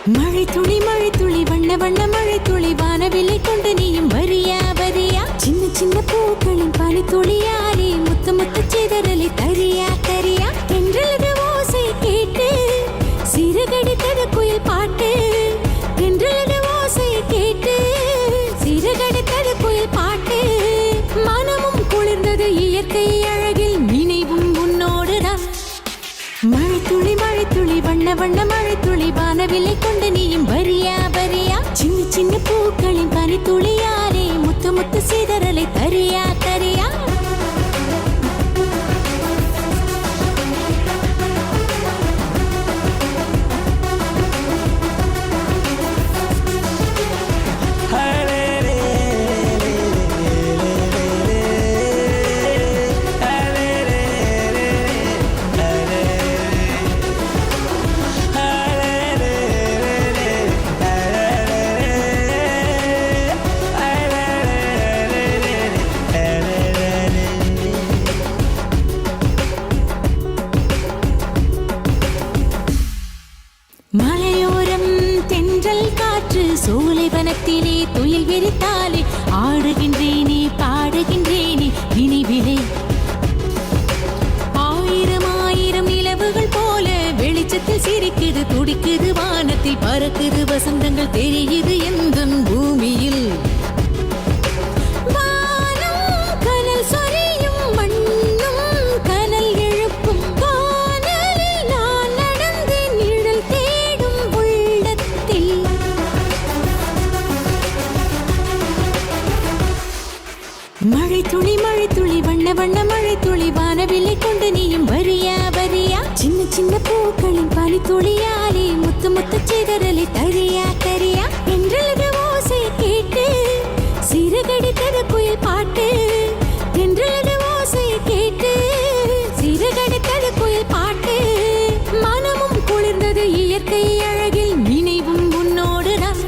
மழை துளி வண்ண வண்ண மழை துளி வானவில்லை கொண்டு நீயும் வரியா வரியா சின்ன சின்ன பூக்களின் பனி துளியாலே முத்து முத்து சிதறலை தரியா தரியா தென்றலது ஓசை கேட்டு சிறகடித்தது குயில் பாட்டு தென்றலது ஓசை கேட்டு சிறகடித்தது குயில் பாட்டு மனமும் குளிர்ந்தது இயற்கை அழகில் நினைவும் உன்னோடுதான் மழை துளி வண்ண வண்ண மழை துளி வானவில்லை கொண்டு நீயும் வரியா வரியா சின்ன சின்ன பூக்களின் பனி துளியாலே முத்து முத்து சிதறலை தரியா தரியா மலையோரம் தென்றல் காற்று சோலைவனத்திலே துயில் விரித்தாலே ஆடுகின்றேனே பாடுகின்றேனே நினைவிலே ஆயிரம் ஆயிரம் நிலவுகள் போல வெளிச்சத்தில் சிரிக்குது துடிக்குது வானத்தில் பறக்குது வசந்தங்கள் தெரியுது எந்தன் பூமியில் மழை துளி வண்ண வண்ண மழை துளி வானவில்லை கொண்டு நீயும் வரியா வரியா சின்ன சின்ன பூக்களின் பனி துளியாலே முத்து முத்து சிதறலை தரியா தரியா என்றது ஓசை கேட்டு சிறகடித்தது குயில் பாட்டு என்றது ஓசை கேட்டு சிறகடித்தது குயில் பாட்டு மனமும் குளிர்ந்தது இயற்கை அழகில் நினைவும் உன்னோடுதான்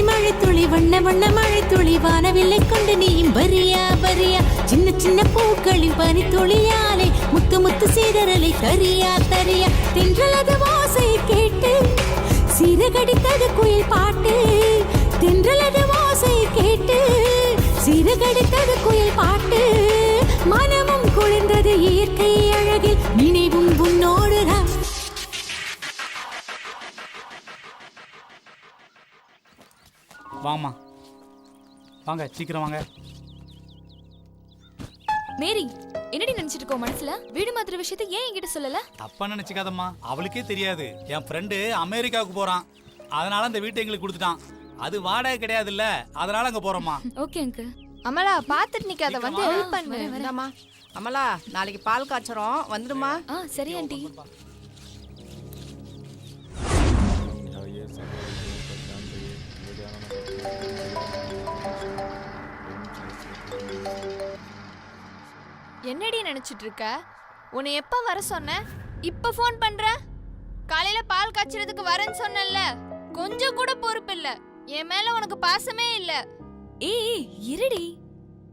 மழை துளி வண்ண வண்ண மழை துளி வானவில்லை கொண்டு நீயும் வரியா வரியா சின்ன சின்ன பூக்களின் பனி துளியாலே முத்து முத்து சிதறலை தரியா தரியா தென்றலது ஓசை கேட்டு சிறகடித்தது குயில் பாட்டு தென்றலது ஓசை கேட்டு சிறகடித்தது குயில் பாட்டு மனமும் குளிர்ந்தது இயற்கை அழகில் நினைவும் உன்னோடுதான் வாமா வாங்க சீக்கிரம் வாங்க. மேரி என்னடி நினைச்சிட்டு இருக்கோ மனசுல? வீடு மாத்திர விஷயத்தை ஏன் என்கிட்ட சொல்லல? தப்பா நினைச்சுக்காதம்மா, அவளுக்கே தெரியாது. என் ஃப்ரெண்டு அமெரிக்காவுக்கு போறான், அதனால அந்த வீட்டை எங்களுக்கு கொடுத்துட்டான். அது வாடகை கிடையாது இல்ல, அதனால அங்க போறோமா. Okay uncle. அமலா பாத்துட்டு நிக்காத, வந்து ஹெல்ப் பண்ணு. அமலா நாளைக்கு பால் காய்ச்சறோம், வந்துடுமா? சரி ஆண்டி. என்னடி நினைச்சிட்டு இருக்க? உன்னை எப்ப வர சொன்ன? இப்ப ஃபோன் பண்ற? காலையில பால் காய்ச்சறதுக்கு வரேன்னு சொன்னல்ல, கொஞ்சம் கூட பொறுப்பு இல்ல. என் மேல உனக்கு பாசமே இல்ல. ஏய் இருடி,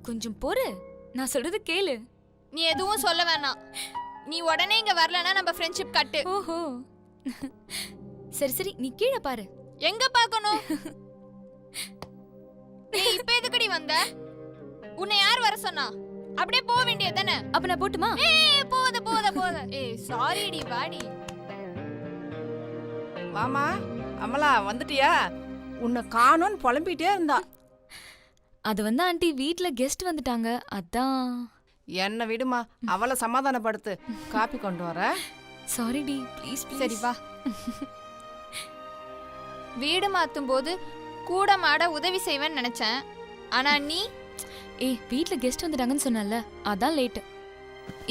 கொஞ்சம் பொறு, நான் சொல்றது கேளு. நீ எதுவும் சொல்ல வேணாம். நீ உடனே இங்க வரலனா நம்ம ஃப்ரெண்ட்ஷிப் கட்டு. ஓஹோ சரி சரி, நீ கீழே பாரு. எங்க பார்க்கணும்? ஏய் இப்ப எதுக்குடி வந்த? உன்னை யார் வர சொன்னா? அப்படியே போக வேண்டியது தானே. அப்ப நான் போட்டுமா? ஏய் போத. ஏய் சாரி டி, வாடி. வாமா. அமலா வந்துட்டியா? உன்னை காணோன்னு புலம்பிட்டே இருந்தா. அது வந்து ஆண்டி வீட்ல கெஸ்ட் வந்துட்டாங்க, அதான். என்ன விடுமா, அவளை சமாதானப்படுத்து. காப்பி கொண்டு வர. சாரி டி, ப்ளீஸ். சரி வா. வீடு மாத்தும் போது கூட மாட உதவி செய்வேன்னு நினைச்சேன். ஆனா நீ ஏய் வீட்ல கெஸ்ட் வந்துட்டாங்கன்னு சொன்னல, அதான் லேட்.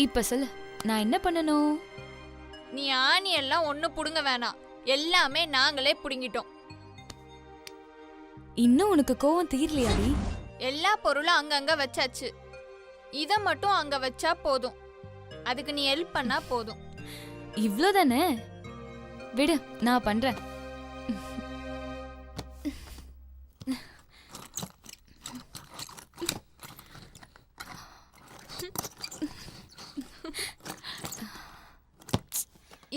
இப்ப சொல்லு, நான் என்ன பண்ணணும்? நீ ஆணி எல்லாம் ஒண்ணு புடுங்க வேணாம், எல்லாமே நாங்களே புடுங்கிட்டோம். இன்னும் உனக்கு கோவம் தீரலையாடி? எல்லா பொருளும் அங்கங்க வச்சாச்சு, இத மட்டும் அங்க வச்சா போதும். அதுக்கு நீ ஹெல்ப் பண்ணா போதும். இவ்ளோதானே? விடு, நான் பண்றேன்.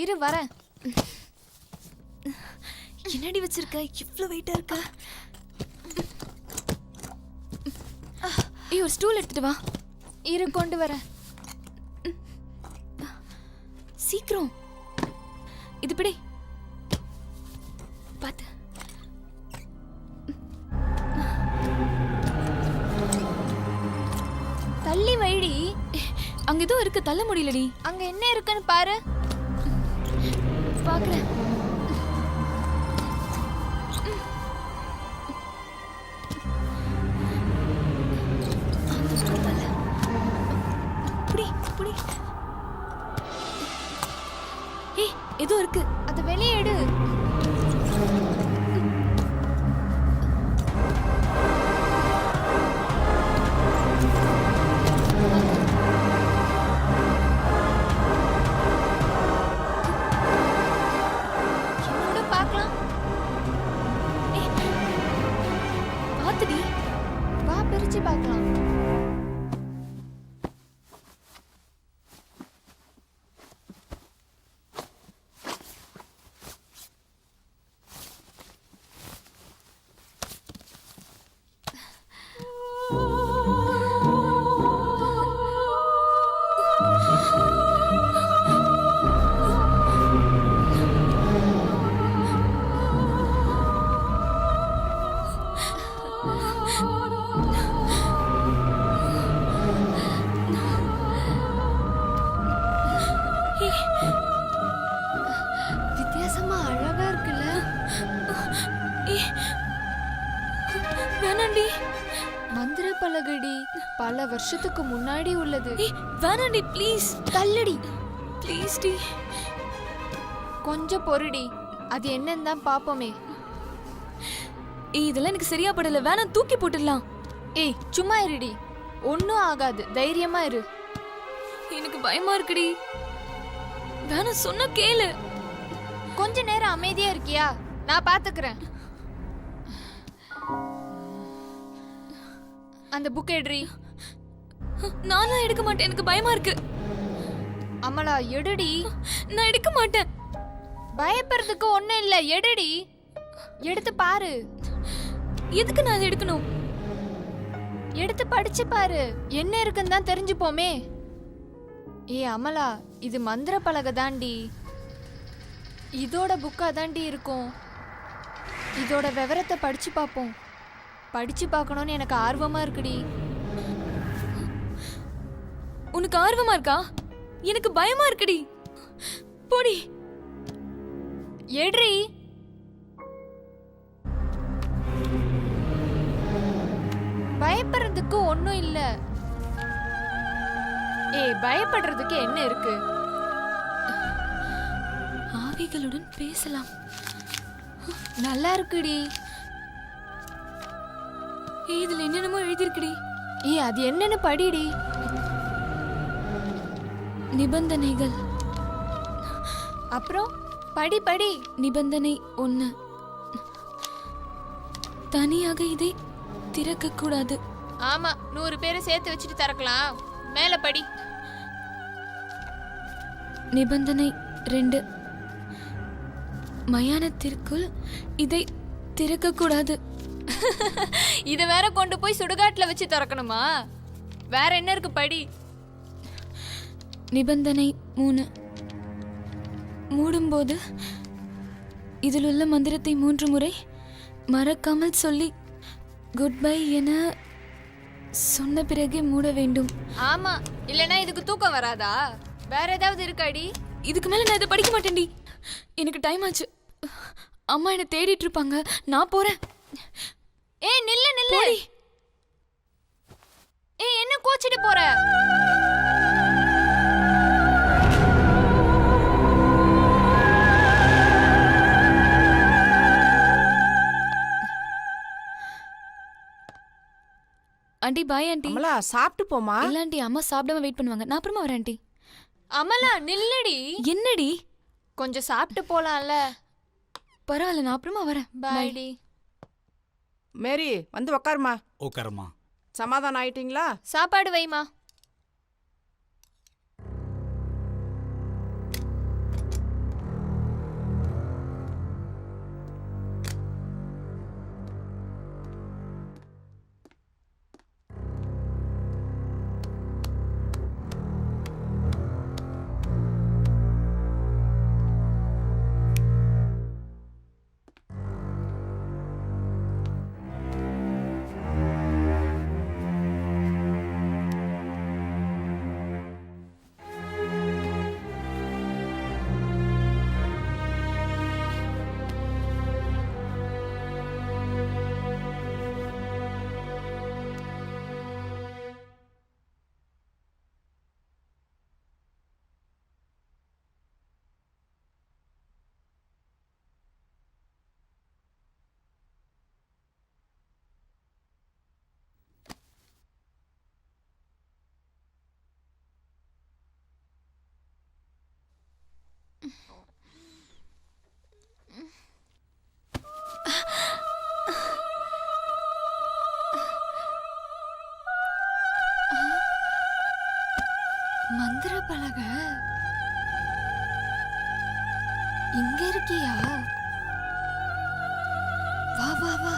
இரு வரேன். என்னடி வச்சிருக்க? இவ்ளோ வெயிட்டா இருக்க. ஒரு ஸ்டூல் எடுத்துட்டு வா. இரு கொண்டு வரேன். சீக்கிரம். இது பிடி. பாத்து. தள்ளி வைடி. அங்க ஏதோ இருக்கு, தள்ள முடியலடி. அங்க என்ன இருக்குன்னு பாரு. பாக்குறேன். ஏதோ இருக்கு, அது வெளியே எடு. என்னோட பார்க்கலாம். பாத்துடி. வா பிரிச்சு பார்க்கலாம். வித்தியாசமா அழகா இருக்குல்ல? வேணாண்டி. மந்திர பலகடி, பல வருஷத்துக்கு முன்னாடி உள்ளது. வேணாண்டி ப்ளீஸ். தள்ளுடி ப்ளீஸ் டி. கொஞ்சம் பொறுடி, அது என்னன்னு தான் பாப்போமே. இதெல்லாம் எனக்கு சரியா படல, வேணா தூக்கி போட்டுடலாம். ஏய் சும்மா இருடி, ஒன்னும் ஆகாது, தைரியமா இரு. எனக்கு பயமா இருக்குடி. வேணா சொன்னா கேளு. கொஞ்ச நேரம் அமைதியா இருக்கியா? நான் பாத்துக்கிறேன். அந்த புக் எடுறி. நான்லாம் எடுக்க மாட்டேன், எனக்கு பயமா இருக்கு. அமலா எடுடி. நான் எடுக்க மாட்டேன். பயப்படுறதுக்கு ஒண்ணும் இல்ல, எடுடி. எடுத்து பாரு. எதுக்கு நான் அதை எடுக்கணும்? எடுத்து படிச்சு பாரு, என்ன இருக்குன்னு தான் தெரிஞ்சுப்போமே. ஏ அமலா, இது மந்திர பலகை தாண்டி. இதோட புக்கா தாண்டி இருக்கும். இதோட விவரத்தை படிச்சு பார்ப்போம். படிச்சு பார்க்கணும்னு எனக்கு ஆர்வமா இருக்குடி. உனக்கு ஆர்வமா இருக்கா? எனக்கு பயமா இருக்குடி. போடி. எடுறி. பயப்படுறதுக்கு ஒண்ணும் இல்ல. ஏய் பயப்படுறதுக்கு என்ன இருக்கு? ஆவிகளுடன் பேசலாம். நல்லா இருக்குடி. இதுல என்னென்னமோ எழுதிருக்குடி. ஏய் அது என்னன்னு படிடி. நிபந்தனைகள். அப்புறம் படி படி. நிபந்தனை 1, தனியாக இதை திறக்க கூடாது. ஆமா, 100 பேரை சேர்த்து வச்சுட்டு திறக்கலாம். மேல படி. நிபந்தனை 2, மயானத்திற்குள் இதை திறக்க கூடாது. இத வேற கொண்டு போய் சுடுகாட்டுல வச்சு திறக்கணுமா? வேற என்ன இருக்கு படி. நிபந்தனை 3, மூடும்போது இதில் உள்ள மந்திரத்தை 3 முறை மறக்காமல் சொல்லி குட் பை என சொன்ன பிறகே மூட வேண்டும். ஆமா, இல்லனா இதுக்கு தூக்கம் வராதா? வேற ஏதாவது இருக்காடி? இதுக்கு மேல நான் இதை படிக்க மாட்டேன்டி. எனக்கு டைம் ஆச்சு. அம்மா என்னை தேடிட்டு இருப்பாங்க, நான் போறேன். ஏய் நில்லு நில்லு. ஏன் கோச்சிட்டு போற? Aunty bye aunty. அமலா சாப்பிட்டு போமா. இல்ல ஆண்டி, அம்மா சாப்பிடாம வெயிட் பண்ணுவாங்க. நான் அப்புறமா வரேன் ஆண்டி. அமலா நில்லடி. என்னடி? கொஞ்சம் சாப்பிட்டு போலாம்ல. பரவாயில்ல, நான் அப்புறமா வரேன். பாய்டி. மேரி வந்து உக்காருமா. உட்காரம்மா. சமாதானம் ஆயிட்டீங்களா? சாப்பாடு வைமா. மந்திர பலகை இங்க இருக்கியா? வா வா வா.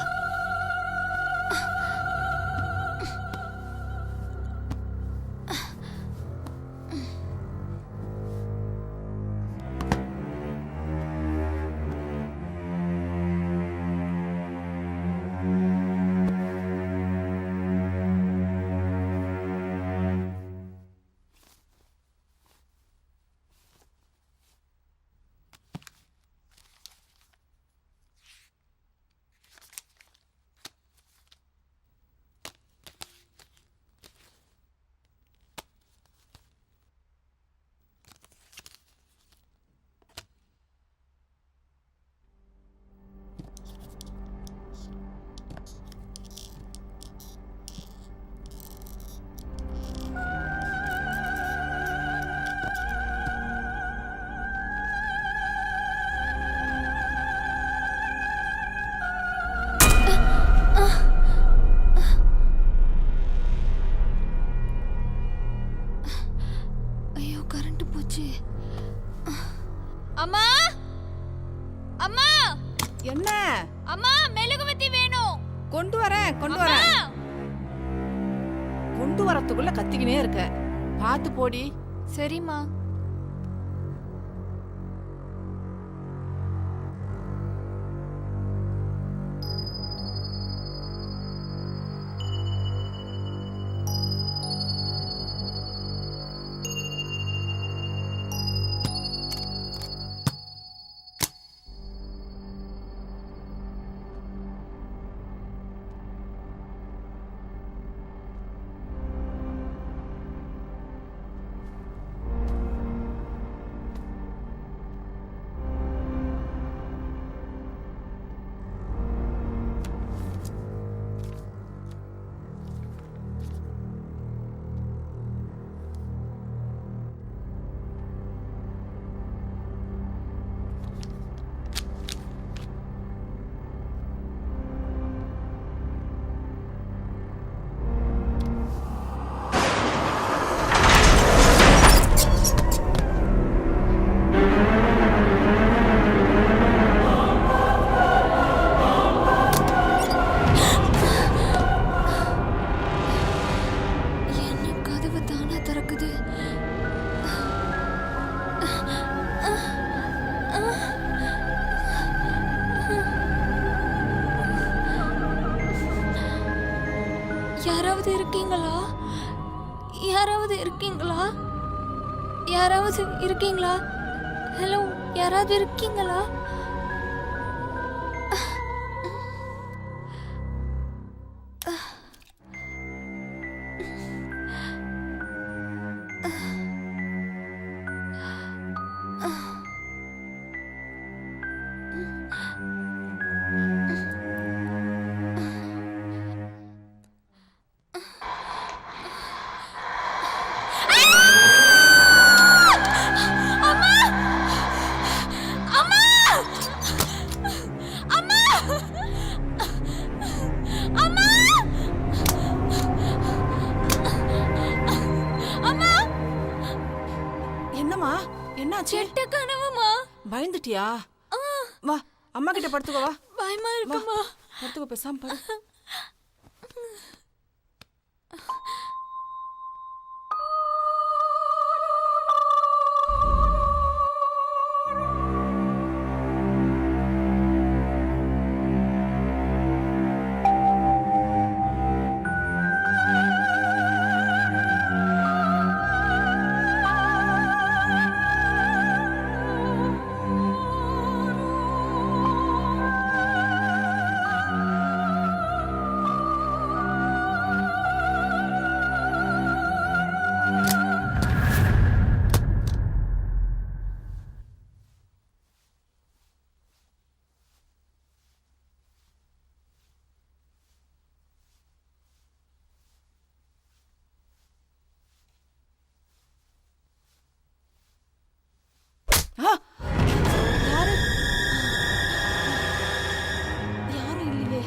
அம்மா அம்மா. என்ன? அம்மா மெழுகுவத்தி வேணும். கொண்டு வரேன் கொண்டு வரேன். கொண்டு வரத்துக்குள்ள கத்திக்கினே இருக்க. பாத்து போடி. சரிம்மா. யாராவது இருக்கீங்களா? யாராவது இருக்கீங்களா? யாராவது இருக்கீங்களா? ஹலோ, யாராவது இருக்கீங்களா? என்னாச்சு? கெட்ட கனவுமா. பயந்துட்டியா? வா அம்மா கிட்ட படுத்துக்கோ. வா பயமா இருக்குமா. படுத்துக்கோ, பேசாம படு. யாரும் இல்லையே.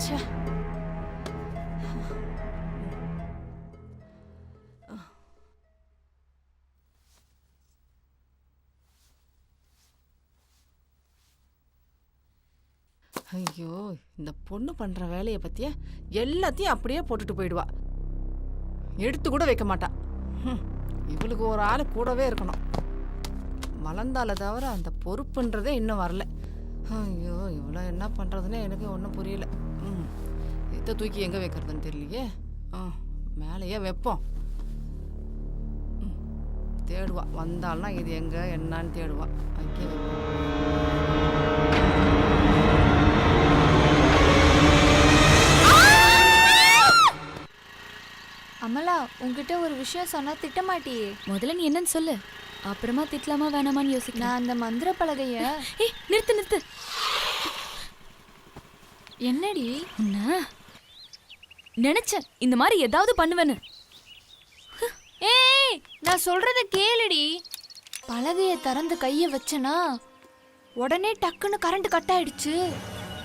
ச்சே. ஐயோ, இந்த பொண்ணு பண்ற வேலையை பத்தியா எல்லாத்தையும் அப்படியே போட்டுட்டு போயிடுவா. எடுத்து கூட வைக்க மாட்டா. இவளுக்கு ஒரு ஆள் கூடவே இருக்கணும். மலர்ந்தால தவிர அந்த பொறுப்புன்றதே இன்னும் வரல. ஐயோ, இவ்வளோ என்ன பண்ணுறதுன்னு எனக்கு ஒன்றும் புரியல. இதை தூக்கி எங்கே வைக்கிறதுன்னு தெரியலையே. மேலேயே வைப்போம். தேடுவா, வந்தால்னா இது எங்கே என்னான்னு தேடுவா. அங்கே வைப்போம். அமலா, உன்கிட்ட ஒரு விஷயம் சொன்னா திட்ட மாட்டியே. முதல்ல நீ என்னன்னு சொல்லு, அப்புறமா திட்டலாமா வேணாமான்னு யோசிக்கலாம். நான் அந்த மந்திர பலகைய. ஏய் நிறுத்து நிறுத்து. என்னடி? உன்ன நினைச்சேன் இந்த மாதிரி ஏதாவது பண்ணுவேன்னு. ஏய், நான் சொல்றத கேளுடி. பலகைய திறந்து கைய வச்சனா உடனே டக்குன்னு கரண்ட் கட் ஆயிடுச்சு.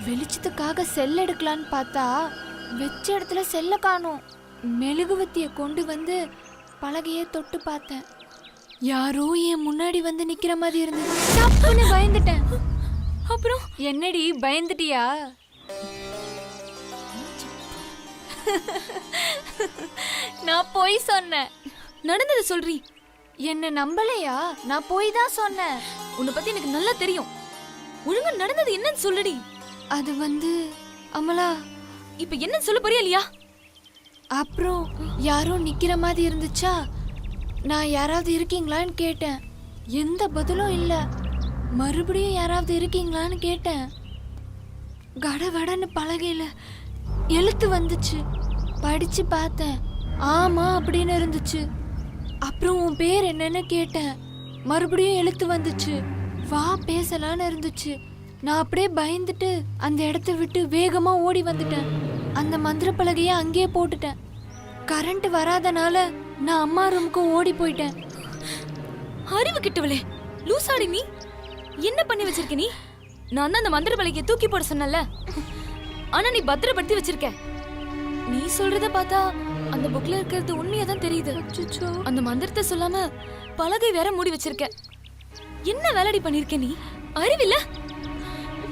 வெளிச்சத்துக்காக செல் எடுக்கலான்னு பார்த்தா வச்ச இடத்துல செல்ல காணோம். மெழுகுவத்திய கொண்டு வந்து பலகைய தொட்டு பார்த்தேன். யாரோ என் முன்னாடி வந்து நிக்கிற மாதிரி இருந்தது. தப்புன்னு பயந்துட்டேன். அப்புறம் என்னடி பயந்துட்டியா? நான் போய் சொன்னேன். நடந்தது சொல்றீ. என்ன நம்பலையா? நான் போய் தான் சொன்னேன். உன்னை பத்தி எனக்கு நல்லா தெரியும். ஒழுங்கா நடந்தது என்னன்னு சொல்லுடி. அது வந்து அமலா, இப்ப என்னன்னு சொல்ல போறியா இல்லையா? அப்புறம் யாரோ நிக்கிற மாதிரி இருந்துச்சா, நான் யாராவது இருக்கீங்களான்னு கேட்டேன். எந்த பதிலும் இல்ல. மறுபடியும் யாராவது இருக்கீங்களான்னு கேட்டேன். கடகடன்னு பலகையில எழுத்து வந்துச்சு. படிச்சு பார்த்தேன். ஆமா அப்படின்னு இருந்துச்சு. அப்புறம் உன் பேர் என்னன்னு கேட்டேன். மறுபடியும் எழுத்து வந்துச்சு. வா பேசலான்னு இருந்துச்சு. நான் அப்படியே பயந்துட்டு அந்த இடத்த விட்டு வேகமா ஓடி வந்துட்டேன். அந்த மந்திர பலகையை அங்கேயே போட்டுட்டேன். கரண்ட் வராதனால நான் அம்மா ரூமுக்கு ஓடி போயிட்டேன். அறிவு கிட்டவளே, லூசாடி நீ. என்ன பண்ணி வச்சிருக்க நீ? நான் தான் அந்த மந்திர பலகையை தூக்கி போட சொன்னல, ஆனா நீ பத்திரப்படுத்தி வச்சிருக்க. நீ சொல்றத பார்த்தா அந்த புக்ல இருக்கிறது உண்மையா தான் தெரியுது. அந்த மந்திரத்தை சொல்லாம பலகை வேற மூடி வச்சிருக்க. என்ன வேலைடி பண்ணிருக்க நீ? அறிவில்ல?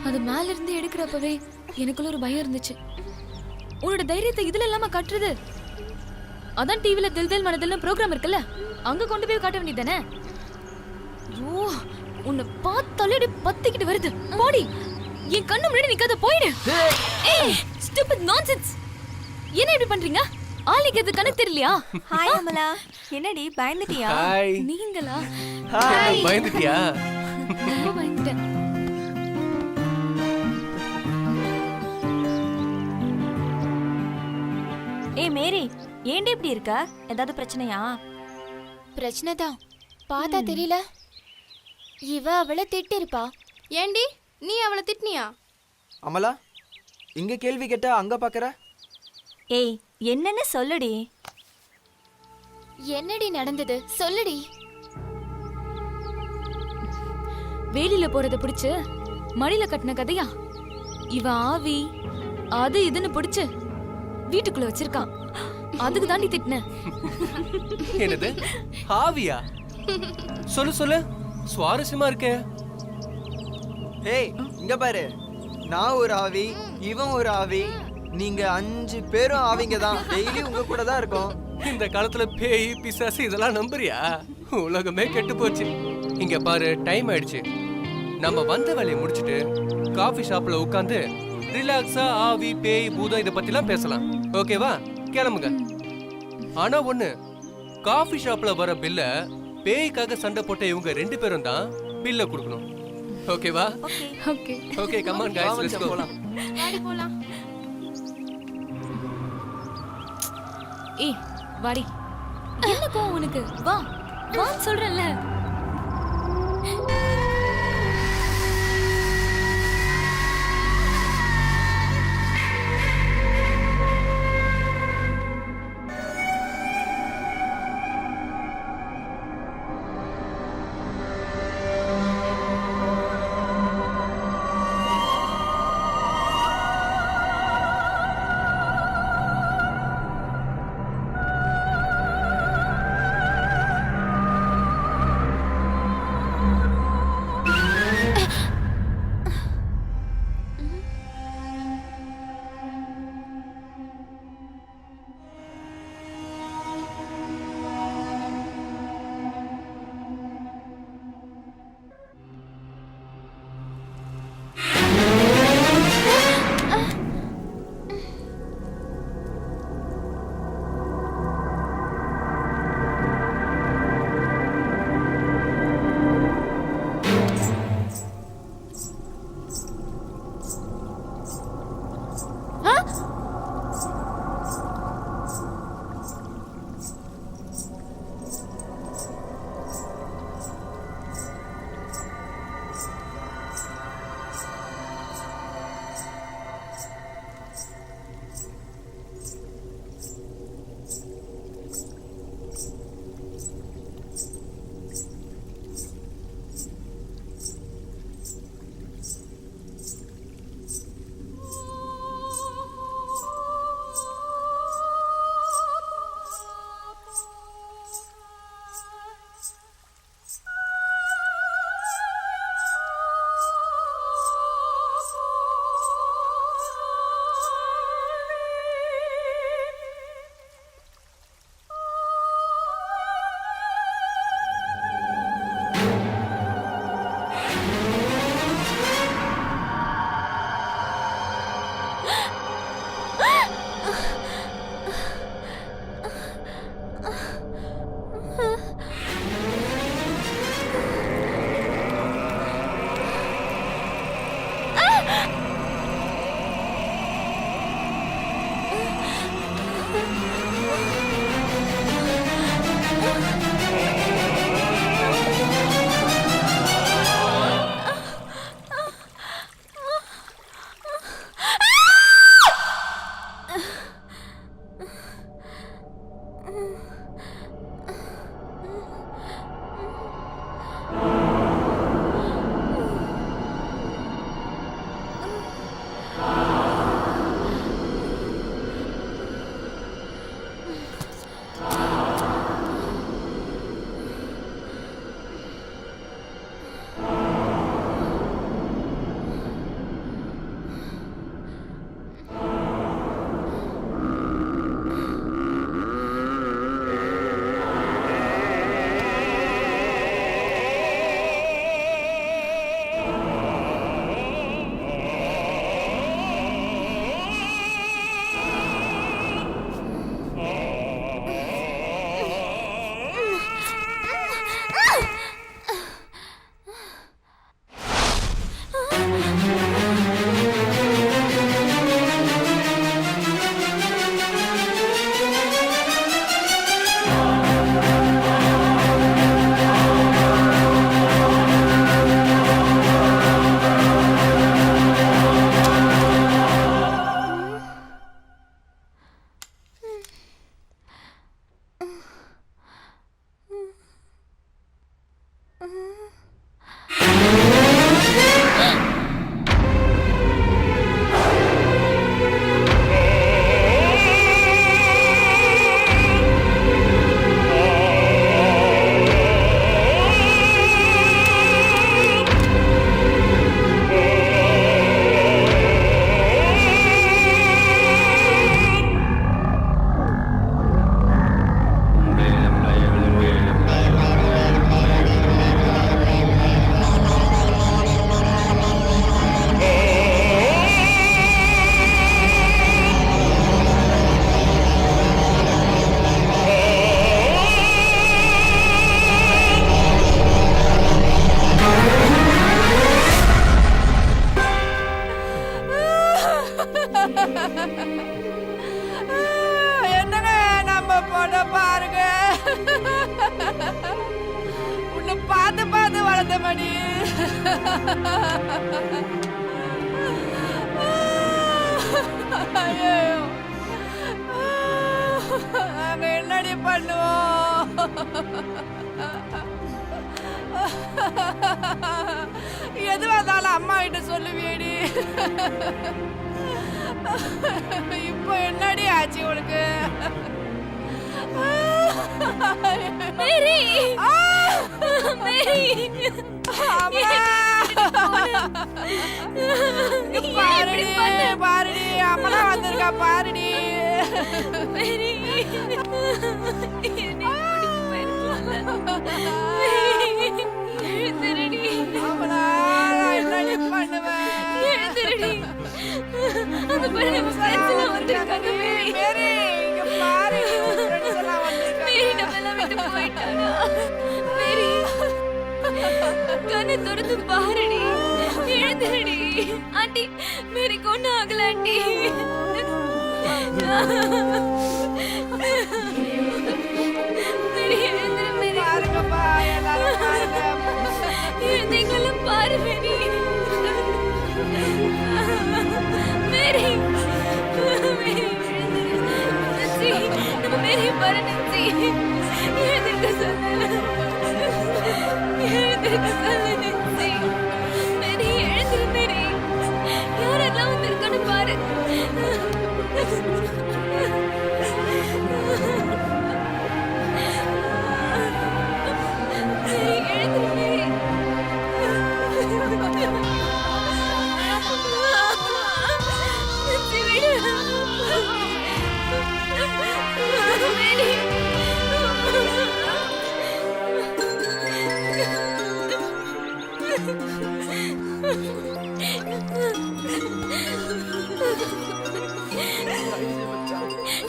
அது மேல இருந்து எடுக்கிறப்பவே எனக்குள்ள ஒரு பயம் இருந்துச்சு. உன்னோட தைரியத்தை இதுல இல்லாம காட்டுறது. அதான் டிவில தில் தில் மனதில் ப்ரோக்ராம் இருக்குல்ல, அங்க கொண்டு போய் காட்ட வேண்டியதானே. ஐயோ, உன்னை பார்த்தாலே பத்திக்கிட்டு வருது. போடி, என் கண்ணு முன்னாடி நிக்காத, போயிடு. ஏய் ஸ்டூபிட் நான்சென்ஸ். என்ன இப்படி பண்றீங்க? ஆளிக்கு கணக்கு தெரியலையா? ஹாய் அமலா, என்னடி பயந்துட்டியா? ஹாய். நீங்களா? ஹாய். பயந்துட்டியா? ரொம்ப பயந்துட்டேன். ஏய் மேரி, ஏன்டி இப்படி இருக்க? ஏதாவது பிரச்சனையா? பிரச்சனை தான். பார்த்தா தெரியல. இவ அவளை திட்டிருப்பா. ஏண்டி நீ அவளை திட்டினியா? அமலா, இங்க கேள்வி கேட்டா அங்க பாக்குற. ஏய் என்னன்னு சொல்லுடி. என்னடி நடந்தது சொல்லுடி. வேலியில போறத பிடிச்சு மடியில கட்டின கதையா? இவ ஆவி அது இதுன்னு பிடிச்சு வீட்டுக்குள்ள வச்சிருக்கான். அதுக்கு தாண்டி திட்டினேன். என்னது ஆவியா? சொல்லு சொல்லு, சுவாரஸ்யமா இருக்கே. ஏய் இங்க பாரு, நான் ஒரு ஆவி, இவன் ஒரு ஆவி, நீங்க 5 பேரும் ஆவிங்க தான். டெய்லி உங்க கூட தான் இருக்கோம். இந்த காலத்துல பேய் பிசாசு இதெல்லாம் நம்புறியா? உலகமே கெட்டு போச்சு. இங்க பாரு, டைம் ஆயிடுச்சு. நம்ம வந்த வேலையை முடிச்சிட்டு காஃபி ஷாப்ல உட்காந்து ரிலாக்ஸா ஆவி பேய் பூதம் இத பத்திலாம் பேசலாம். ஓகேவா? கிளம்புங்க. ஆனா ஒண்ணு, காஃபி ஷாப்ல வர பில்ல பேய்க்காக சண்டை போட்ட இவங்க 2 பேரும் தான் பில்ல கொடுக்கணும். ஓகேவா? Okay. Okay, come on guys, let's go. வாடி போலாம். ஏய் வாடி. என்ன கோவம் உனக்கு? வா வான்னு சொல்றேன்ல. பண்ணுவடி? ஐயோ, நாங்க என்னடி பண்ணுவோம்? எதுவா இருந்தாலும் அம்மா கிட்ட சொல்லுவியடி. இப்போ என்னடி ஆச்சு உனக்கு? மேரி மேரி பாருடி பாருடி, அம்மனா வந்திருக்கா பாருடி. மேரி எழுந்திரடி அம்மனா, நான் என்னடி பண்ணுவேன்? எழுந்திரடி. அந்த பாரு ஃப்ரெண்ட்ஸ் எல்லாம் வந்திருக்காங்க. மேரி மேரி, இங்க பாருடி, உன் friends எல்லாம் வந்திருக்காங்க. மேரி நம்ம எல்லாம் விட்டு போயிட்டானா? மேரி கண்ணை திறந்து பாருடி. எழுந்திரடி. ஆண்டி மேரிக்கு ஒன்றும் ஆகல ஆண்டி. மேரி எழுந்திரு மேரி. பாருங்கப்பா, எல்லாரும் பாருங்க. எழுந்திங்களும் பாரு மேரி. மேரி மேரி எழுந்திரு. நச்சி, நம்ம மேரி பாரு நச்சி. எழுந்திருக்க சொல்லு. எழுந்திருக்க சொல்லு நச்சி. மேரி எழுந்திரு மேரி. யாரெல்லாம் வந்திருக்கான்னு பாரு. மேரி எழுந்திரு மேரி. நச்சி விடு. மேரி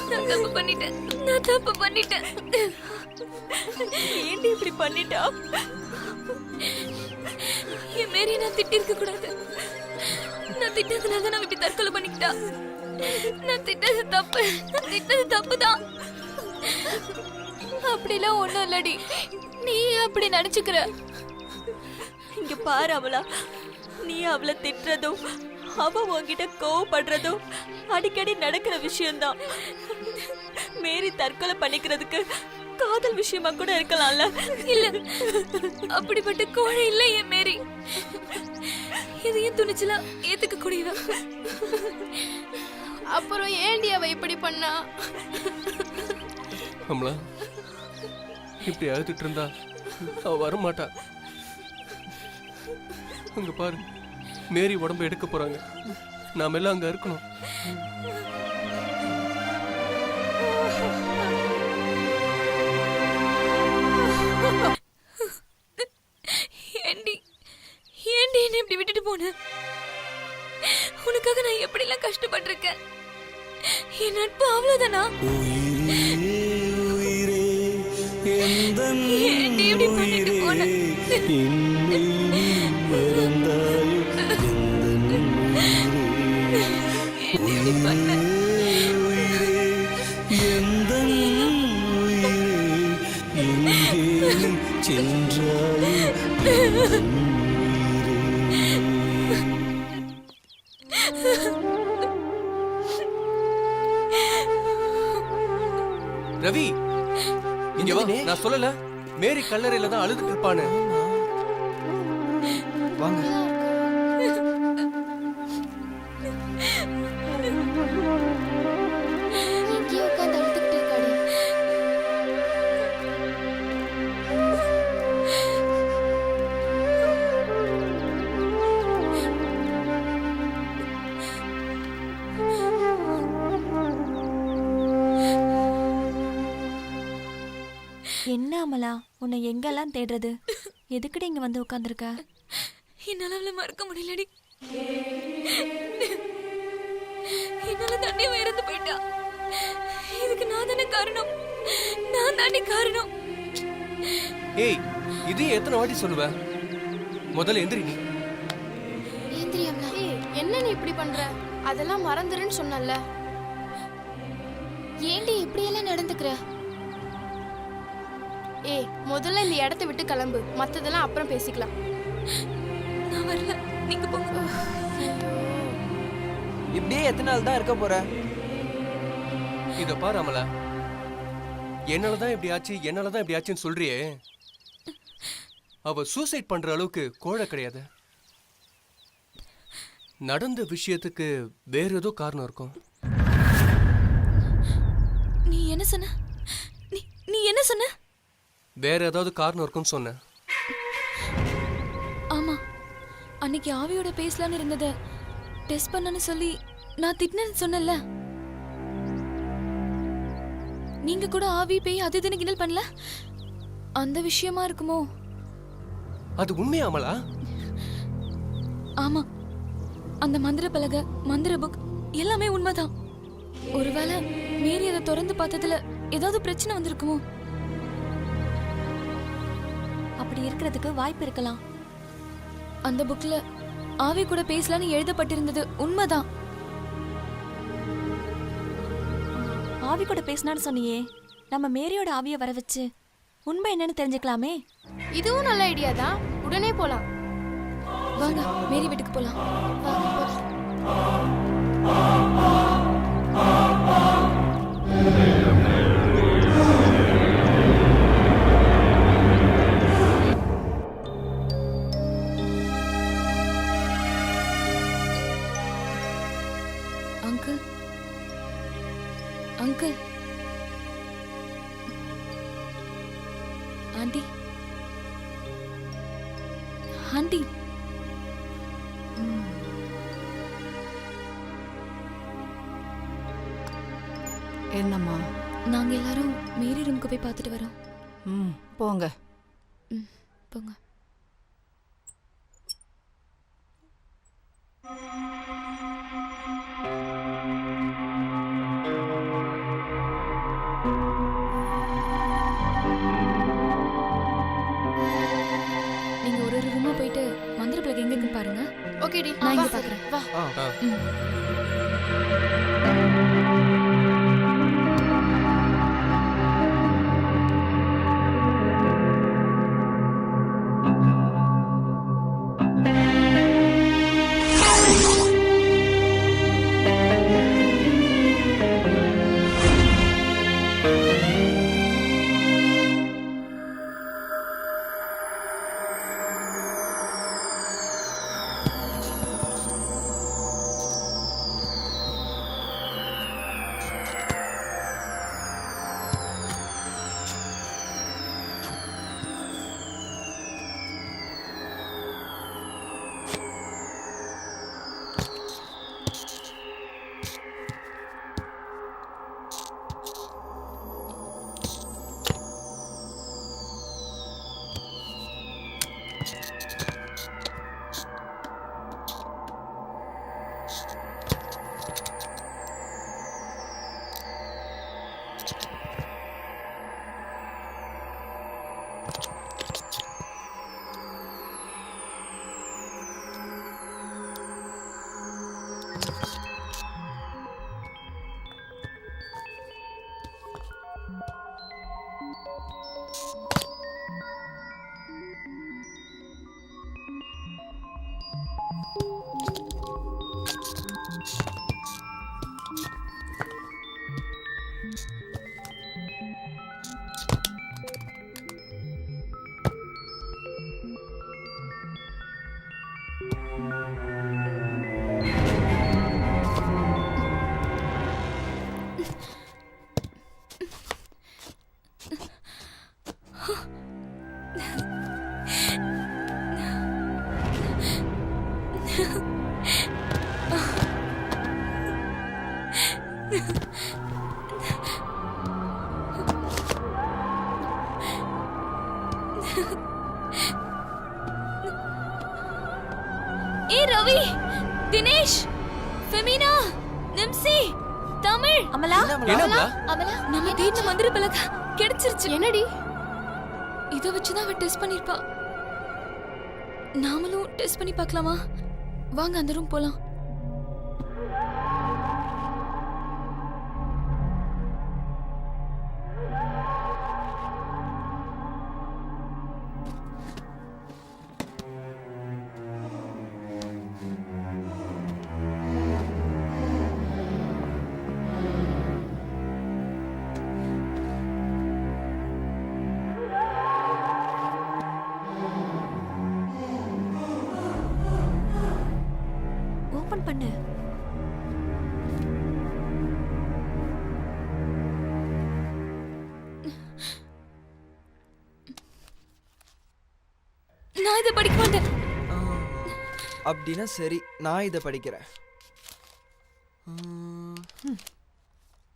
நான் தப்பு பண்ணிட்டேன். நான் தப்பு பண்ணிட்டேன். ஏன்டி இப்படி பண்ணிட்டா? என் மேரி நான் திட்டிருக்க கூடாது. நான் திட்டதுனால நான் இப்படி தற்கொலை பண்ணிக்கிட்டா. நான் திட்டது தப்பு. நான் திட்டது தப்புதான். அப்படிலாம் ஒண்ணும் இல்லடி. நீ அப்படி நினைச்சுக்கிற. இங்க பாரு அவளா, நீ அவளை திட்டுறதும் அவ உன்கிட்ட கோவப்படுறதும் அடிக்கடி நடக்கிற விஷயம்தான். மேரி தற்கொலை பண்ணிக்கிறதுக்கு காதல் விஷயமா கூட இருக்கலாம்ல. இல்ல, அப்படிப்பட்ட கோழை இல்ல என் மேரி. இதையும் துணிச்சலா ஏத்துக்க கூடியவ. அப்புறம் ஏண்டி அவ இப்படி பண்ணா? அமலா, இப்படி அழுதுட்டு இருந்தா அவ வரமாட்டா. அங்க பாரு, மேரி உடம்பு எடுக்க போறாங்க. நாம எல்லாம் அங்க இருக்கணும். ஏண்டி ஏண்டி என்ன இப்படி விட்டுட்டு போன? உனக்காக நான் எப்படி எல்லாம் கஷ்டப்பட்டிருக்கேன். என் நட்பு அவ்வளவுதானா? ஏண்டி இப்படி பண்ணிட்டு போன? ஏண்டி இப்படி பண்ண? ரவி, இங்க வா. நான் சொல்லல மேரி கல்லறையில தான் அழுதுட்டு இருப்பான்னு. வாங்க. இங்கே உட்காந்து அழுதுகிட்டு இருக்காடி. என்ன அமலா, உன்னை எங்கெல்லாம் தேடுறது? எதுக்குடி இங்க வந்து உட்கார்ந்திருக்க? என்னால அவளை மறக்க முடியலடி. என்னால தண்ணியை இறந்து போயிட்டா. இதுக்கு நான் தானே காரணம். நான் தானே காரணம். ஏய், இதையும் எத்தனை வாட்டி சொல்லுவ? முதல்ல எந்திரி நீ. ஏந்திரி அம்மா. என்ன நீ இப்படி பண்ற? அதெல்லாம் மறந்துருன்னு சொன்னல. ஏண்டி இப்படியெல்லாம் நடந்துக்கிற? முதல்ல இந்த இடத்த விட்டு கிளம்பு. மத்ததெல்லாம் அப்புறம் பேசிக்கலாம். நான் வரல, நீங்க போங்க. இப்படியே எத்தனை நாள் தான் இருக்க போற? இத பாரு அமலா, என்னாலதான் இப்படி ஆச்சு, என்னாலதான் இப்படி ஆச்சுன்னு சொல்றியே, அவ சூசைட் பண்ற அளவுக்கு கோழை கிடையாது. நடந்த விஷயத்துக்கு வேற ஏதோ காரணம் இருக்கும். நீ என்ன சொன்ன? நீ என்ன சொன்ன? வேற ஏதாவது காரணம் இருக்கும்னு சொன்னேன். ஆமா, அன்னைக்கு ஆவியோட பேசலான்னு இருந்தத டெஸ்ட் பண்ணனு சொல்லி நான் திட்டினேன்னு சொன்னல. நீங்க கூட ஆவி பேய் அது இதுன்னு கிண்டல் பண்ணல, அந்த விஷயமா இருக்குமோ? அது உண்மையா அமலா? ஆமா, அந்த மந்திர பலகை, மந்திர புக் எல்லாமே உண்மைதான். ஒருவேளை மேரி அதை திறந்து பார்த்ததுல ஏதாவது பிரச்சனை வந்திருக்குமோ? அப்படி இருக்கிறதுக்கு வாய்ப்பு இருக்கலாம். அந்த புக்ல ஆவி கூட பேசலான்னு எழுதப்பட்டிருந்தது உண்மைதான். ஆவி கூட பேசினான்னு சொன்னியே, நம்ம மேரியோட ஆவியை வர வச்சு உண்மை என்னன்னு தெரிஞ்சுக்கலாமே. இதுவும் நல்ல ஐடியா தான். உடனே போலாம். வாங்க மேரி வீட்டுக்கு போலாம். வாங்க போலாம். Uncle, uncle, aunty, aunty. என்னம்மா? நாங்க எல்லாரும் மேரி ரூமுக்கு போய் பார்த்துட்டு வரோம். போங்க. போங்க. நீங்க ஒரு ரூமா போயிட்டு மந்திர பிளக் எங்க இருக்குன்னு பாருங்க. ஓகேடி, நான் இங்க வா. பாக்குறேன். வா. ஏ ரவி, தினேஷ், ஃபெமினா, நிம்சி, தமிழ், அமலா, என்னம்மா? அமலா, நம்ம தேடின மந்திர பலகை கிடைச்சிருச்சு. என்னடி? இதை வச்சுதான் அவ டெஸ்ட் பண்ணிருப்பா. நாமளும் டெஸ்ட் பண்ணி பார்க்கலாமா? வாங்க அந்த ரூம் போலாம். பண்ணு. நான் இதை படிக்க மாட்டேன். ஆ, அப்படின்னா சரி, நான் இதை படிக்கிறேன்.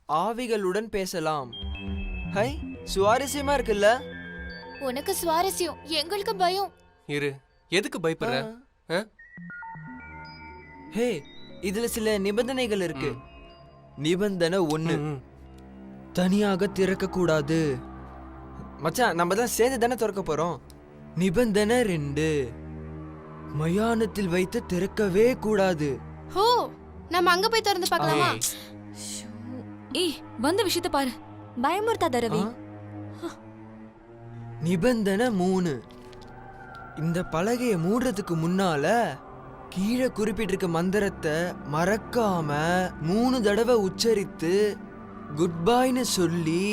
ஆவிகளுடன் பேசலாம். ஹை, சுவாரஸ்யமா இருக்குல்ல? உனக்கு சுவாரஸ்யம், எங்களுக்கு பயம். இரு, எதுக்கு பயப்படுற? ஆ? ஹே, இதுல சில நிபந்தனைகள் இருக்கு. நிபந்தனை 1, தனியாக திறக்க கூடாது. மச்சான், நம்ம தான் சேர்ந்து தானே திறக்க போறோம். நிபந்தனை 2, மயானத்தில் வைத்து திறக்கவே கூடாது. ஹோ, நம்ம அங்க போய் திறந்து பார்க்கலாமா? ஏய், வந்த விஷயத்த பாரு. பயமுறுத்தாத ரவி. நிபந்தனை 3, இந்த பலகையை மூடுறதுக்கு முன்னால கீழே குறிப்பிட்டிருக்க மந்திரத்தை மறக்காம 3 தடவை உச்சரித்து குட் பைன்னு சொல்லி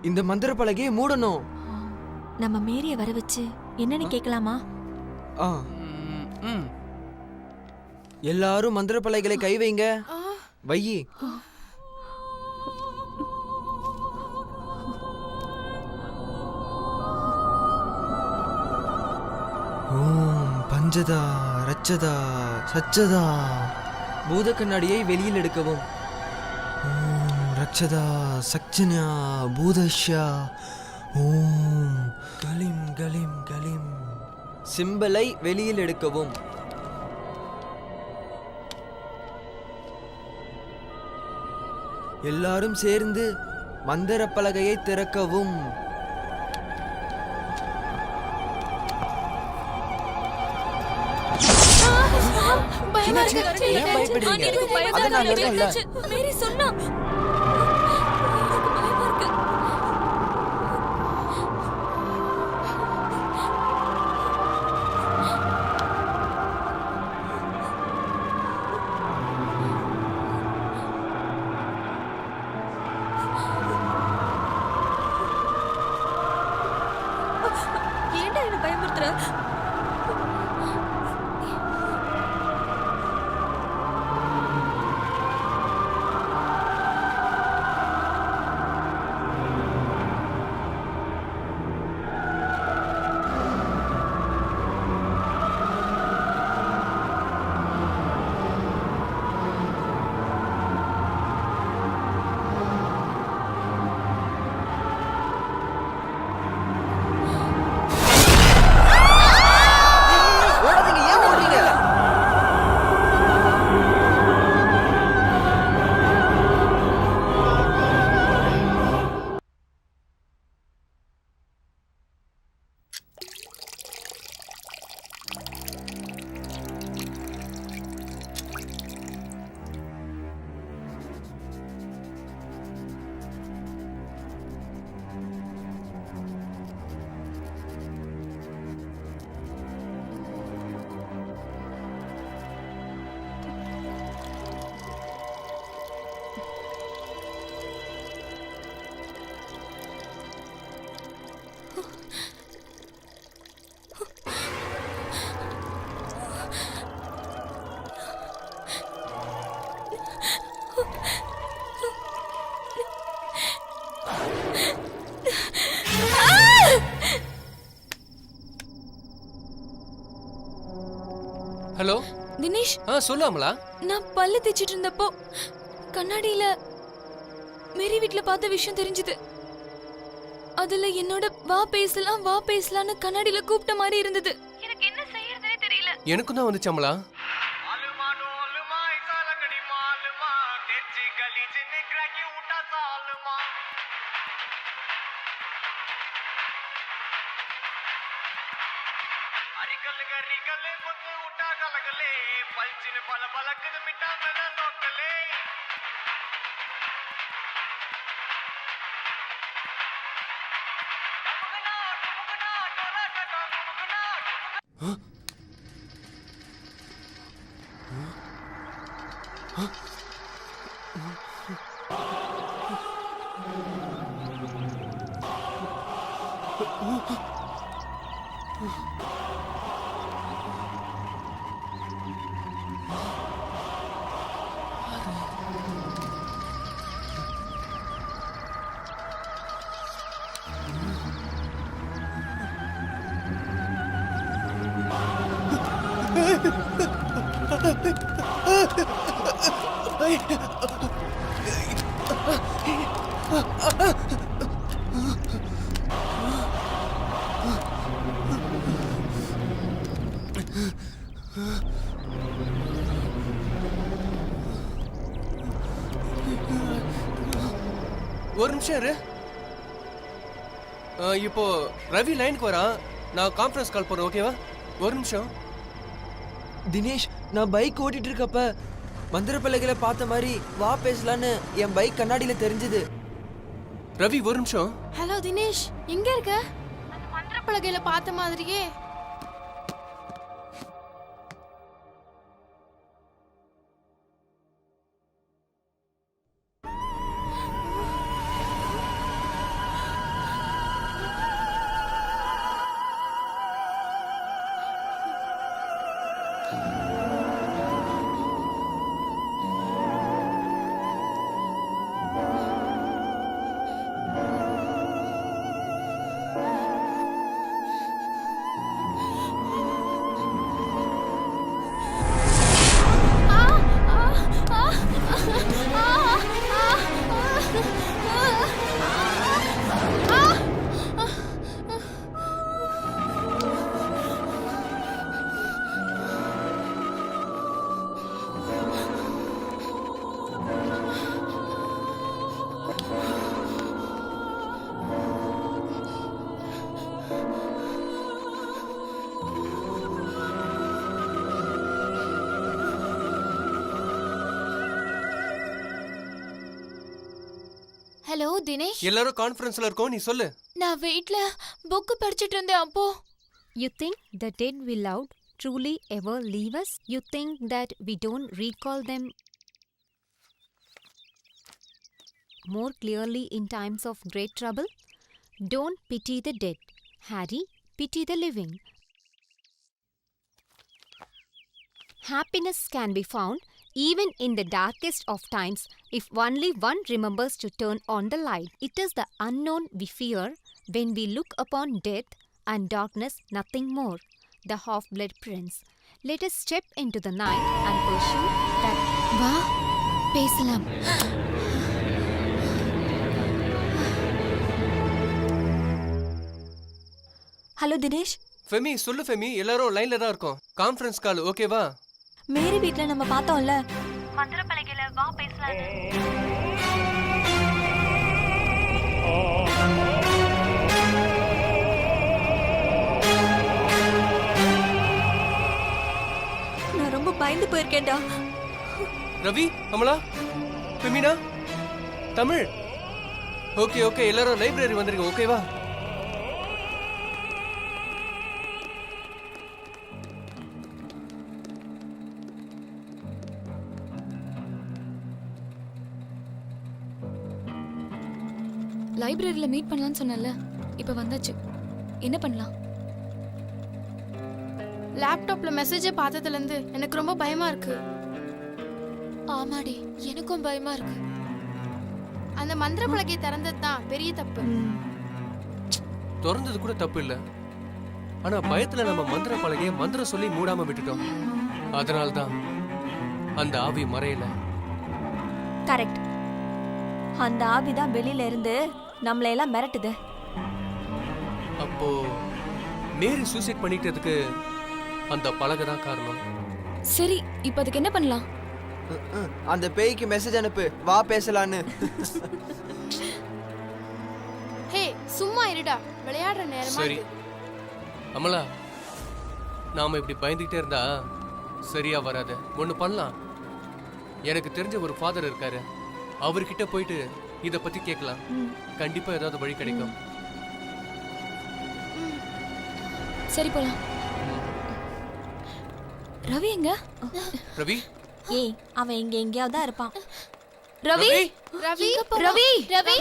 இந்த மந்திர பலகையை மூடணும். நம்ம மேரிய வர வச்சு என்னன்னு கேட்கலாமா? ஆ, ம். எல்லாரும் மந்திர பலகைகளை கை வைங்க. வையி. ஓம் பஞ்சதா ரச்சதா சச்சதா. பூத கண்ணாடியை வெளியில் எடுக்கவும். ஓம் ரச்சதா சக்சன்யா பூதஷ்யா. ஓம் கலிம் கலிம் கலிம். சிம்பலை வெளியில் எடுக்கவும். எல்லாரும் சேர்ந்து மந்திர பலகையை திறக்கவும். பயமா இருக்கு. ஏன் பயப்படுறீங்க? எனக்கு பயமா அதான் நான் இருக்கு. இருக்கேன்ல. மேரி சொன்னா. எனக்கு பயமா இருக்கு. ஏன்டா என்ன பயமுறுத்துற? ஓடாதீங்க, ஏன் ஓடுறீங்க? ஹலோ தினேஷ், சொல்லாமலா? நான் பல்லு தேய்ச்சிட்டு இருந்தப்போ கண்ணாடியில மேரி வீட்ல பார்த்த விஷயம் தெரிஞ்சது. அதுல என்னோட வா பேசலாம்னு கண்ணாடியில கூப்பிட்ட மாதிரி இருந்தது. எனக்கு என்ன செய்யறதுனே தெரியல. எனக்கும் தான் வந்துச்சாமலா. ஒரு நிமிஷம் இரு. இப்போ ரவி லைனுக்கு வரான். நான் கான்ஃபரன்ஸ் கால் போறேன், ஓகேவா? ஒரு நிமிஷம். தினேஷ், நான் பைக் ஓட்டிட்டு இருக்கப்ப மந்திர பலகையில பார்த்த மாதிரி வா பேசலான்னு என் பைக் கண்ணாடியில தெரிஞ்சது. ரவி ஒரு நிமிஷம். ஹலோ தினேஷ், எங்க இருக்க? அந்த மந்திர பலகையில பார்த்த மாதிரியே. ஹலோ தினேஷ், எல்லாரும் கான்ஃபரன்ஸ்ல இருக்கோம், நீ சொல்லு. நான் வீட்ல புக் படிச்சிட்டு இருந்தேன். அப்போ You think the dead we loved truly ever leave us? You think that we don't recall them more clearly in times of great trouble? Don't pity the dead, Harry, pity the living. Happiness can be found even in the darkest of times if only one remembers to turn on the light. It is the unknown we fear when we look upon death and darkness, nothing more. The half-blood prince. Let us step into the night and pursue that. வா பேசலாம். Hello Dinesh, Femi சொல்லு. ஃபெமி, எல்லாரும் லைன்ல தான் இருக்கோம். Conference call ஓகேவா? மேரி வீட்ல நம்ம பார்த்தோம்ல, மந்திர பலகையில வா பேசலாம். நான் ரொம்ப பயந்து போயிருக்கேன்டா. ரவி, அமலா, ஃபெமினா, தமிழ். ஓகே ஓகே, எல்லாரும் லைப்ரரி வந்துருங்க, ஓகேவா? லைப்ரரியில மீட் பண்ணலாம்னு சொன்னல, இப்ப வந்தாச்சு. என்ன பண்ணலாம்? லேப்டாப்ல மெசேஜை பார்த்ததுல இருந்து எனக்கு ரொம்ப பயமா இருக்கு. ஆமாடி, எனக்கும் பயமா இருக்கு. அந்த மந்திர பலகையை திறந்தது தான் பெரிய தப்பு. திறந்தது கூட தப்பு இல்ல. ஆனா பயத்துல நம்ம மந்திர பலகையை மந்திரம் சொல்லி மூடாம விட்டுட்டோம். அதனால்தான் அந்த ஆவி மறையல. கரெக்ட். அந்த ஆவிதான் வெளியில இருந்து நம்மளை எல்லாம் மிரட்டுது. அப்போ மேரி சூசைட் பண்ணிட்டதுக்கு அந்த பலகை தான் காரணம். சரி, இப்ப அதுக்கு என்ன பண்ணலாம்? அந்த பேய்க்கு மெசேஜ் அனுப்பு, வா பேசலான்னு. ஹே, சும்மா இருடா, விளையாடுற நேரமா சரி இது. அமலா, நாம இப்படி பயந்துகிட்டே இருந்தா சரியா வராது. ஒண்ணு பண்ணலாம். எனக்கு தெரிஞ்ச ஒரு ஃபாதர் இருக்காரு, அவர்கிட்ட போயிட்டு இத பத்தி கேட்கலாம். கண்டிப்பா ஏதாவது வழி கிடைக்கும். சரி, போலாம். ரவி எங்க? ரவி, ஏய், அவன் இங்க எங்கேயாவது தான் இருப்பான். ரவி, ரவி, ரவி, ரவி.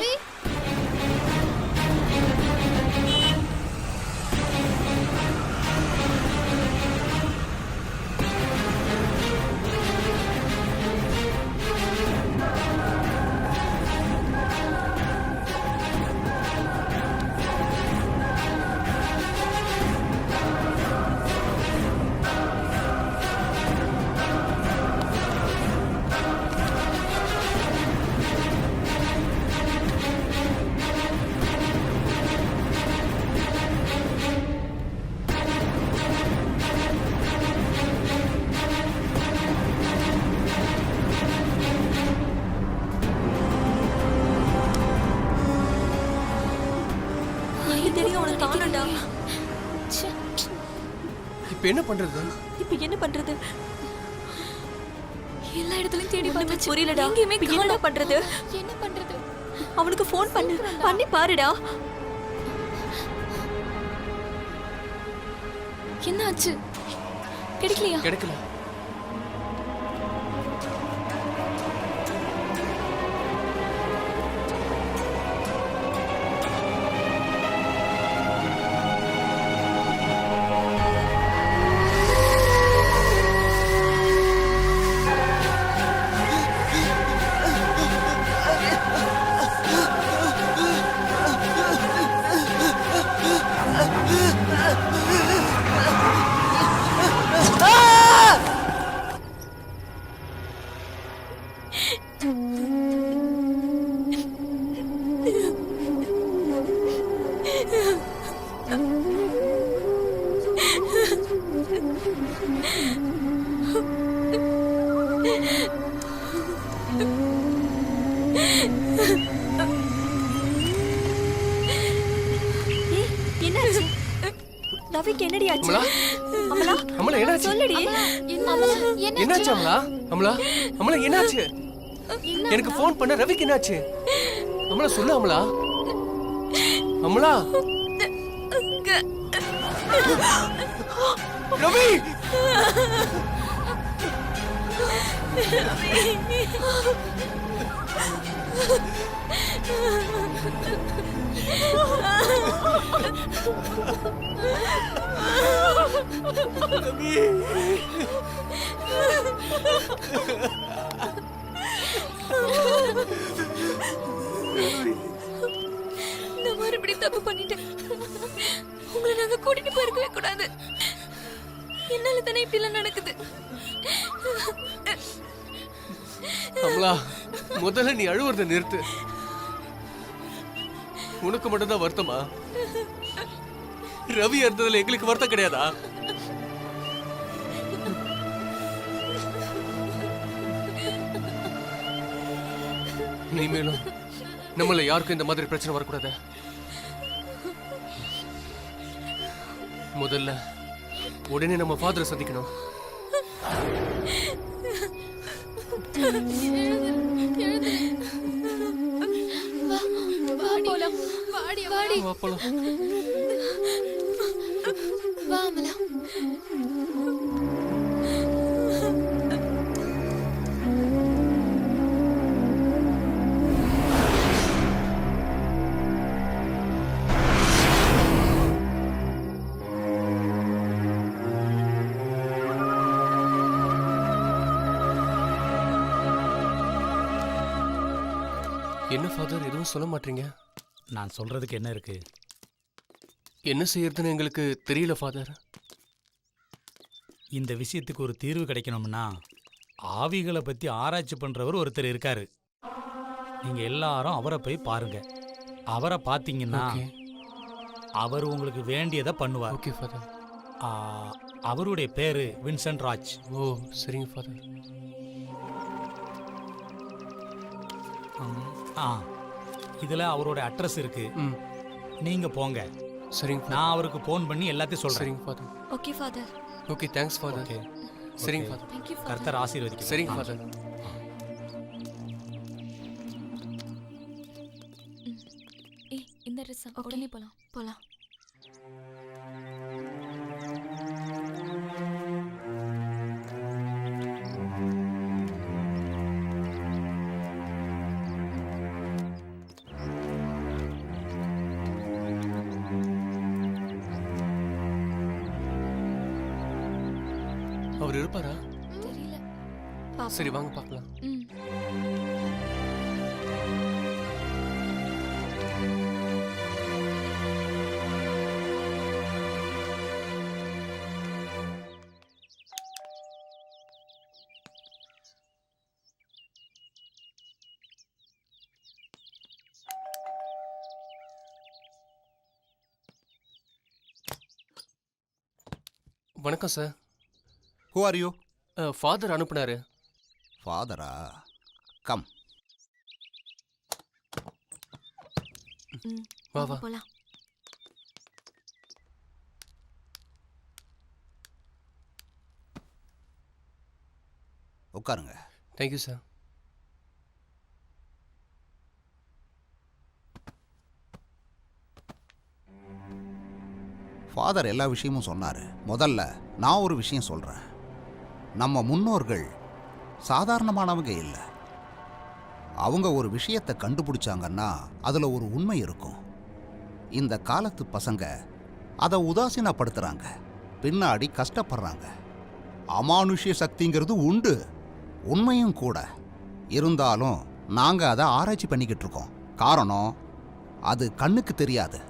இப்ப என்ன பண்றது? இப்ப என்ன பண்றது? எல்லா இடத்துலயும் தேடி ஒண்ணுமே பார்த்தாச்சு. புரியலடா. எங்கேயுமே இப்ப என்னடா காணோம். பண்றது? என்ன பண்றது? அவனுக்கு ஃபோன் பண்ணி பாருடா. என்ன ஆச்சு? கிடைக்கலையா? கிடைக்கல. ஏய், என்னாச்சு? ரவிக்கு என்னடி ஆச்சு? அமலா அமலா, அமலா என்னாச்சு? சொல்லுடி. என்னாச்சு அமலா? அமலா அமலா என்னாச்சு? எனக்கு ஃபோன் பண்ண ரவிக்கு என்னாச்சு? அமலா சொல்லு அமலா. அமலா ரவி நான் மறுபடியும் தப்பு பண்ணிட்டேன். உங்களை நாங்க கூட்டிட்டு போயிருக்கவே கூடாது. என்னால தானே இப்படி எல்லாம் நடக்குது. அமலா முதல்ல நீ அழுவுறத நிறுத்து. உனக்கு மட்டும் தான் வருத்தமா? ரவி இருந்ததுல எங்களுக்கு வருத்தம் கிடையாதா? இனிமேலும் நம்மள யாருக்கும் இந்த மாதிரி பிரச்சனை வரக்கூடாது. முதல்ல உடனே நம்ம ஃபாதரை சந்திக்கணும். போலாம். வாடி வாடி வா போலாம். வா அமலா. என்ன ஃபாதர் எதுவும் சொல்ல மாட்டீங்க? நான் சொல்றதுக்கு என்ன இருக்கு? என்ன செய்யறதுன்னு எங்களுக்கு தெரியல ஃபாதர். இந்த விஷயத்துக்கு ஒரு தீர்வு கிடைக்கணும்னா ஆவிகளை பத்தி ஆராய்ச்சி பண்றவர் ஒருத்தர் இருக்காரு. நீங்க எல்லாரும் அவரை போய் பாருங்க. அவரை பார்த்தீங்கன்னா அவர் உங்களுக்கு வேண்டியதை பண்ணுவார். Okay father. அவருடைய பேரு வின்சென்ட் ராஜ். ஓ சரிங்க ஃபாதர். இதுல அவரோட அட்ரஸ் இருக்கு. ம் நீங்க போங்க. சரிங்க நான் அவருக்கு ஃபோன் பண்ணி எல்லாத்தையும் சொல்றேன். சரிங்க father. Okay father. Okay thanks father. Okay சரிங்க ஃபாதர். Thank you father. கர்த்தர் ஆசீர்வதிக்கட்டும். சரிங்க ஃபாதர். ஏய், இந்த ட்ரெஸ் உடனே போலாம். போலாம். அவர் இருப்பாரா? தெரியல. சரி வாங்க பார்க்கலாம். ம். வணக்கம் sir. Who are you? Father அனுப்புனாரு. Father-ஆ? Come. வா வா. போலாம். உட்காருங்க. Thank you sir. ஃபாதர் எல்லா விஷயமும் சொன்னார். முதல்ல நான் ஒரு விஷயம் சொல்கிறேன். நம்ம முன்னோர்கள் சாதாரணமானவங்க இல்லை. அவங்க ஒரு விஷயத்தை கண்டுபிடிச்சாங்கன்னா அதில் ஒரு உண்மை இருக்கும். இந்த காலத்து பசங்க அதை உதாசீனப்படுத்துகிறாங்க, பின்னாடி கஷ்டப்படுறாங்க. அமானுஷ்ய சக்திங்கிறது உண்டு, உண்மையும் கூட. இருந்தாலும் நாங்கள் அதை ஆராய்ச்சி பண்ணிக்கிட்டு இருக்கோம். காரணம், அது கண்ணுக்கு தெரியாது.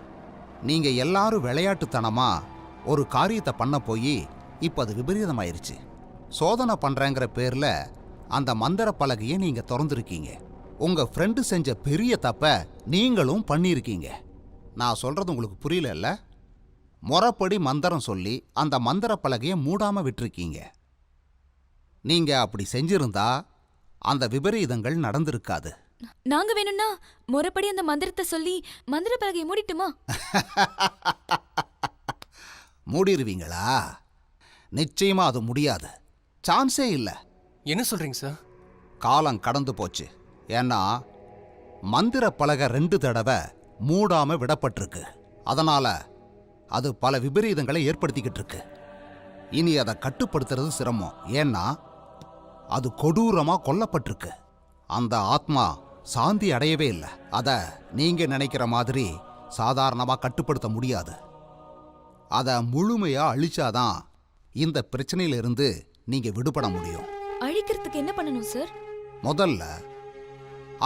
நீங்கள் எல்லாரும் விளையாட்டுத்தனமாக ஒரு காரியத்தை பண்ண போய் இப்போ அது விபரீதமாயிருச்சு. சோதனை பண்ணுறேங்கிற பேரில் அந்த மந்திர பலகையை நீங்கள் திறந்துருக்கீங்க. உங்கள் ஃப்ரெண்டு செஞ்ச பெரிய தப்பை நீங்களும் பண்ணியிருக்கீங்க. நான் சொல்கிறது உங்களுக்கு புரியல? முறைப்படி மந்திரம் சொல்லி அந்த மந்திர பலகையை மூடாமல் விட்டுருக்கீங்க. நீங்கள் அப்படி செஞ்சிருந்தா அந்த விபரீதங்கள் நடந்திருக்காது. நாங்க வேணும்னா முறைப்படி அந்த மந்திரத்தை சொல்லி மந்திர பலகையை மூடிட்டுமா? மூடிடுவீங்களா? நிச்சயமா அது முடியாது. சான்ஸே இல்லை. என்ன சொல்றீங்க சார்? காலம் கடந்து போச்சு. ஏன்னா மந்திர பலகை 2 தடவை மூடாம விடப்பட்டிருக்கு. அதனால அது பல விபரீதங்களை ஏற்படுத்திக்கிட்டு இருக்கு. இனி அதை கட்டுப்படுத்துறது சிரமம். ஏன்னா அது கொடூரமா கொல்லப்பட்டிருக்கு. அந்த ஆத்மா சாந்தி அடையவே இல்லை. அதை நீங்க நினைக்கிற மாதிரி சாதாரணமா கட்டுப்படுத்த முடியாது. அதை முழுமையா அழிச்சாதான் இந்த பிரச்சனையிலிருந்து நீங்க விடுபட முடியும். அழிக்கிறதுக்கு என்ன பண்ணணும் சார்? முதல்ல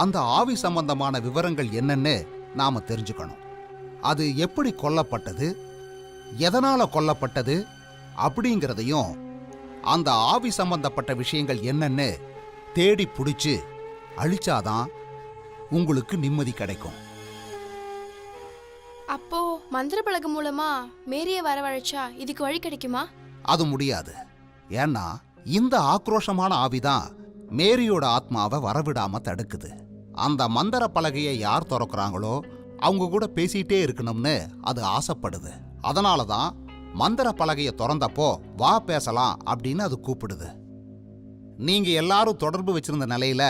அந்த ஆவி சம்பந்தமான விவரங்கள் என்னன்னு நாம தெரிஞ்சுக்கணும். அது எப்படி கொல்லப்பட்டது, எதனால கொல்லப்பட்டது அப்படிங்கிறதையும், அந்த ஆவி சம்பந்தப்பட்ட விஷயங்கள் என்னன்னு தேடி பிடிச்சு அழிச்சாதான் உங்களுக்கு நிம்மதி கிடைக்கும். அப்போ மந்திர பலகை மூலமா மேரிய வரவழைச்சா இதுக்கு வழி கிடைக்குமா? அது முடியாது. ஏன்னா இந்த ஆக்ரோஷமான ஆவிதான் மேரியோட ஆத்மாவை வரவிடாம தடுக்குது. அந்த மந்திர பலகையை யார் திறக்கிறாங்களோ அவங்க கூட பேசிட்டே இருக்கணும்னு அது ஆசைப்படுது. அதனால தான் மந்திர பலகையை திறந்தப்போ வா பேசலாம் அப்படின்னு அது கூப்பிடுது. நீங்க எல்லாரும் தொடர்பு வச்சிருந்த நிலையில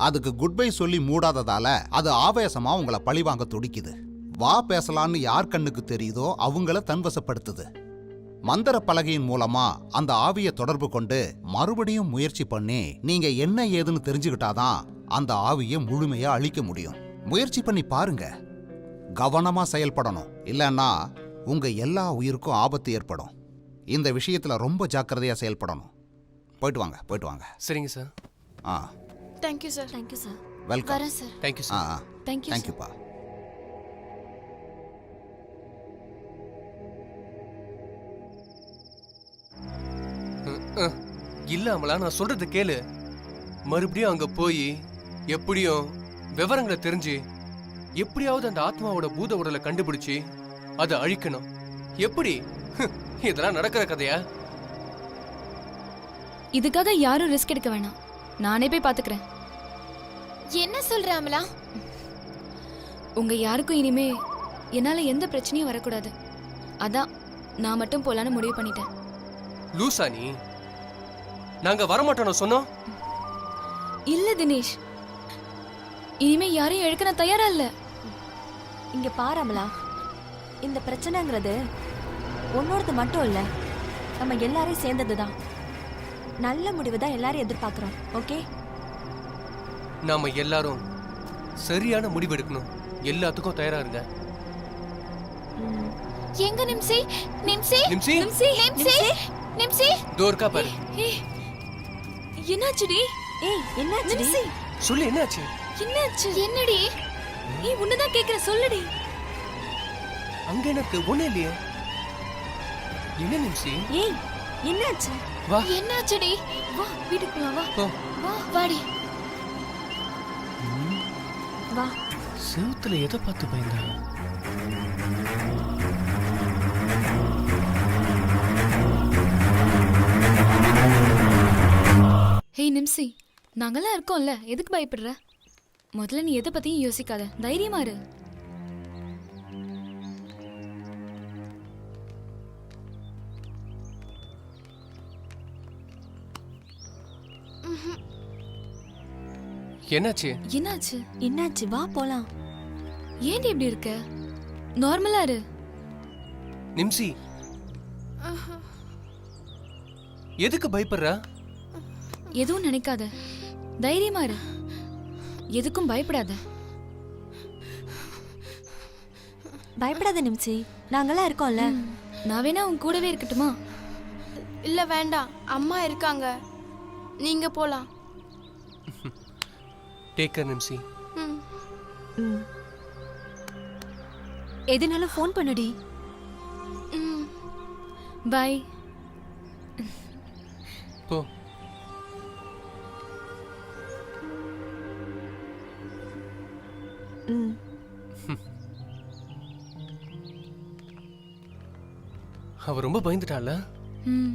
அதுக்கு குட்பை சொல்லி மூடாததால அது ஆவேசமா உங்களை பழிவாங்க துடிக்குது. வா பேசலான்னு யார் கண்ணுக்கு தெரியுதோ அவங்கள தன்வசப்படுத்துது. மந்திர பலகையின் மூலமா அந்த ஆவியை தொடர்பு கொண்டு மறுபடியும் முயற்சி பண்ணி நீங்க என்ன ஏதுன்னு தெரிஞ்சுக்கிட்டாதான் அந்த ஆவியை முழுமையா அழிக்க முடியும். முயற்சி பண்ணி பாருங்க. கவனமா செயல்படணும், இல்லைன்னா உங்க எல்லா உயிருக்கும் ஆபத்து ஏற்படும். இந்த விஷயத்துல ரொம்ப ஜாக்கிரதையா செயல்படணும். போயிட்டு வாங்க, போயிட்டு வாங்க. சரிங்க சார். ஆ, thank you sir. Thank you sir. Welcome. வரேன் சார். தேங்க்யூ ஆ, சார். தேங்க்யூ. தேங்க்யூப்பா. இல்லாமலா நான் சொல்றது கேளு. மறுபடியும் அங்க போய் எப்படியும் விவரங்களை தெரிஞ்சு எப்படியாவது அந்த ஆத்மாவோட பூத உடலை கண்டுபிடிச்சு அதை அழிக்கணும். எப்படி? இதெல்லாம் நடக்கிற கதையா? இதுக்காக யாரும் ரிஸ்க் எடுக்க வேணாம். நானே போய் பாத்துக்கிறேன். என்ன சொல்ற அமலா? உங்க யாருக்கும் இனிமே என்னால எந்த பிரச்சனையும் வரக்கூடாது. அதான் நான் மட்டும் போலான்னு முடிவு பண்ணிட்டேன். லூசா நீ? நாங்க வரமாட்டோம் சொன்னோம். இல்ல தினேஷ், இனிமே யாரையும் இழக்க நான் தயாரா இல்ல. இங்க பாரமலா, இந்த பிரச்சனைங்கிறது உன்னோடது மட்டும் இல்ல, நம்ம எல்லாரையும் சேர்ந்ததுதான். நல்ல முடிவு தான் எல்லாரும் எதிர்பார்க்கிறோம். ஓகே, நாம எல்லாரும் சரியான முடிவு எடுக்கணும். எல்லாத்துக்கும் தயாரா இருங்க. எங்க நிம்சி? நிம்சி? நிம்சி, நிம்சி, நிம்சி? நிம்சி? தோர்க்கா பாரு. ஏய், என்னாச்சுடி? ஏய் என்னாச்சு? நிம்சி, சொல்லு, என்னாச்சு? என்னாச்சு? என்னடி? ஏய், உன்னதான் கேக்குறேன், சொல்லுடி. அங்க எனக்கு ஒண்ணு இல்லையே. என்ன நிம்சி? ஏய் என்னாச்சு? வா. என்னாச்சுடி? வா, வீட்டுக்கு போலாம், வா. போ. வா, வாடி. வா. செவுத்துல எதை பார்த்து பயந்தா? ஹேய் நிம்சி, நாங்கெல்லாம் இருக்கோம்ல, எதுக்கு பயப்படுற? முதல்ல நீ எதை பத்தியும் யோசிக்காத, தைரியமா இரு. என்னாச்சு? என்னாச்சு? என்னாச்சு? வா போலாம். ஏன்டி இப்படி இருக்க? நார்மலா இரு. நிம்சி, எதுக்கு பயப்படுற? எதுவும் நினைக்காத, தைரியமா இரு, எதுக்கும் பயப்படாத. பயப்படாத நிம்சி, நாங்கெல்லாம் இருக்கோம்ல. நான் வேணா உன் கூடவே இருக்கட்டுமா? இல்ல வேண்டாம், அம்மா இருக்காங்க, நீங்க போலாம். Take care Nimsi. ம். எதுனாலும் ஃபோன் பண்ணுடி. பை. போ. ம். அவ ரொம்ப பயந்துட்டாள. ம்.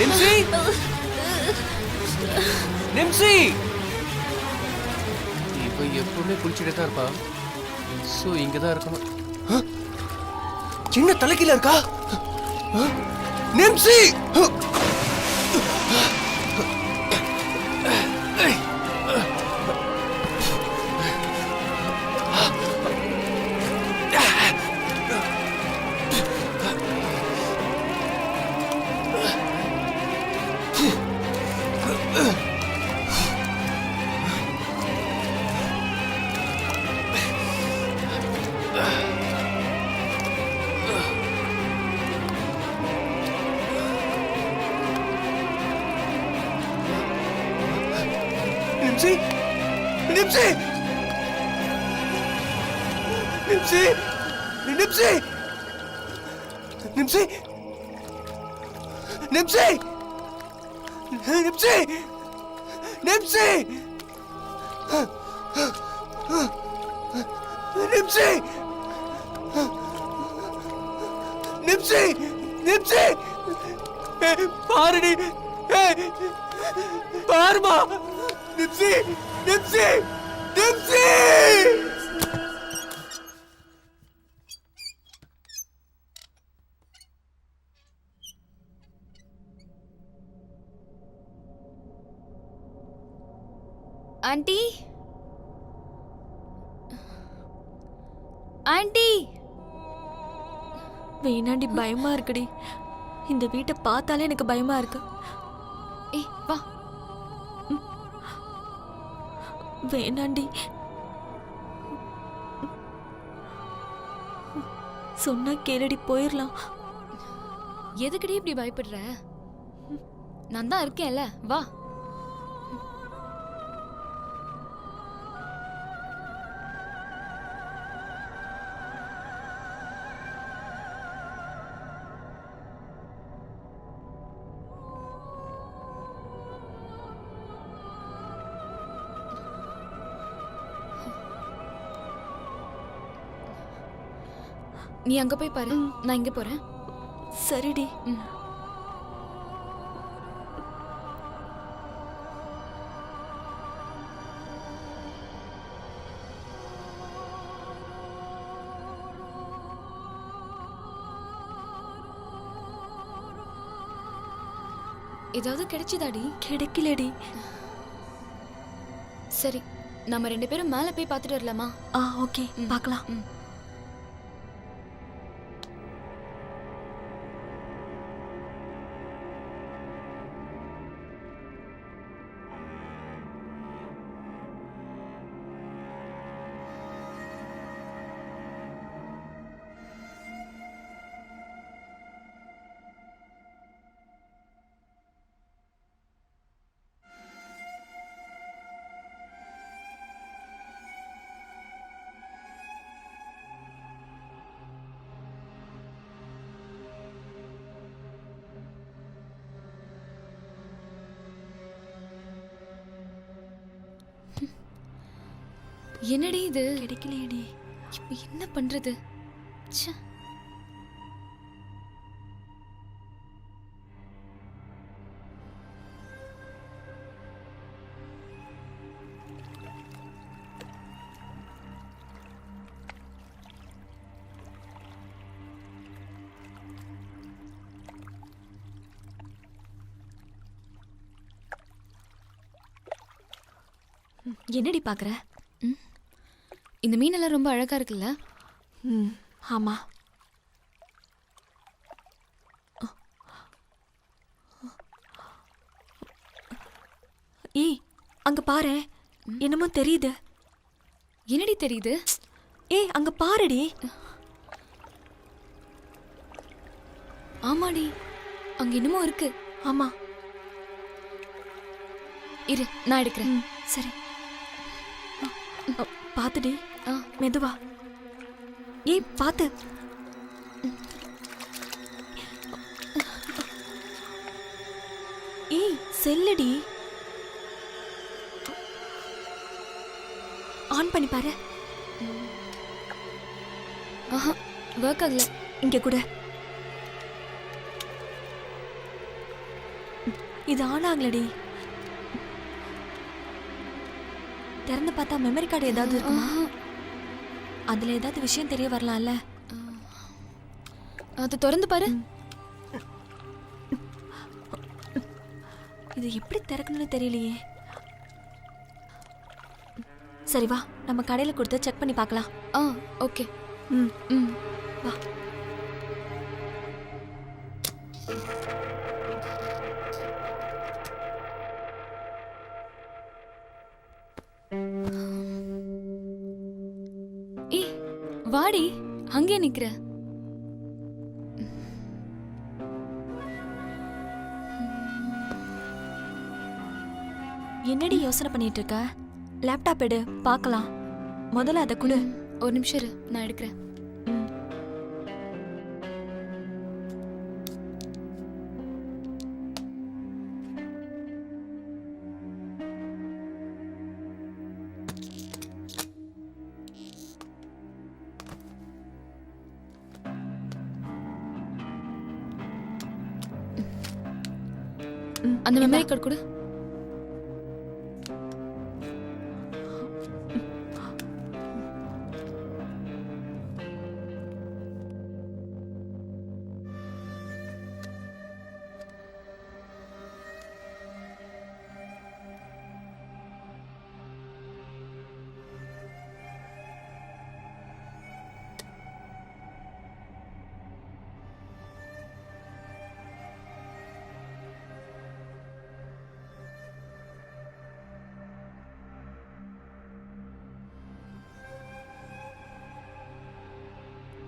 நிம்சி, நிம்சி, இவ எப்பவுமே குளிச்சுட்டே தான் இருப்பா. சோ இங்கதான் இருக்கணும். சின்ன தலைக்கீழ இருக்கா நிம்சி. நிப்சி நிப்சி நிப்சி நிப்சி நிப்சி நிப்சி நிப்சி நிப்சி நிப்சி நிப்சி பாருடி பாருமா நிப்சி நிப்சி நிப்சி ஆண்டி ஆண்டி வேணாண்டி பயமா இருக்குடி. இந்த வீட்டை பார்த்தாலே எனக்கு பயமா இருக்கு. ஏய் வா. வேணாண்டி. சொன்னா கேளடி, போயிடலாம். எதுக்குடி இப்படி பயப்படுற? நான் தான் இருக்கேன்ல, வா. நீ அங்க போய் பாரு, நான் இங்க போறேன். சரிடி. ஏதாவது கிடைச்சதாடி? கிடைக்கலடி. சரி, நம்ம 2 பேரும் மேல போய் பார்த்துட்டு வரலாமா? ஓகே, பார்க்கலாம். என்னடி இது? கிடைக்கலையடி. இப்போ என்ன பண்றது? ச்சே. என்னடி பாக்குற? இந்த மீனெல்லாம் ரொம்ப அழகா இருக்குல்ல? ஆமா. ஏய், அங்க பாரு, என்னமோ தெரியுது. என்னடி தெரியுது? ஏய், அங்க பாருடி. ஆமாடி, அங்க என்னமோ இருக்கு. ஆமா. இரு, நான் எடுக்கிறேன். சரி. பாத்துடி. மெதுவா. ஏய், பாத்து. ஏய், செல்லடி. ஆன் பண்ணி பாரு. ஆஹா, ஒர்க் ஆகல. இங்க கூட. இது ஆன் ஆகலடி. திறந்து பார்த்தா மெமரி கார்டு ஏதாவது இருக்குமா? அதுல ஏதாவது விஷயம் தெரிய வரலாம்ல. அது திறந்து பாரு. இது எப்படி திறக்கணும்னு தெரியலையே. சரி வா, நம்ம கடையில கொடுத்து செக் பண்ணி பார்க்கலாம். ஓகே. வா. ஏய், வாடி, அங்கே நிக்கிற. என்னடி யோசனை பண்ணிட்டு இருக்க? லேப்டாப் எடு பார்க்கலாம். முதல்ல அதை கொடு. ஒரு நிமிஷம் இரு, நான் எடுக்கிறேன். அந்த மெமரி கார்டு கொடு.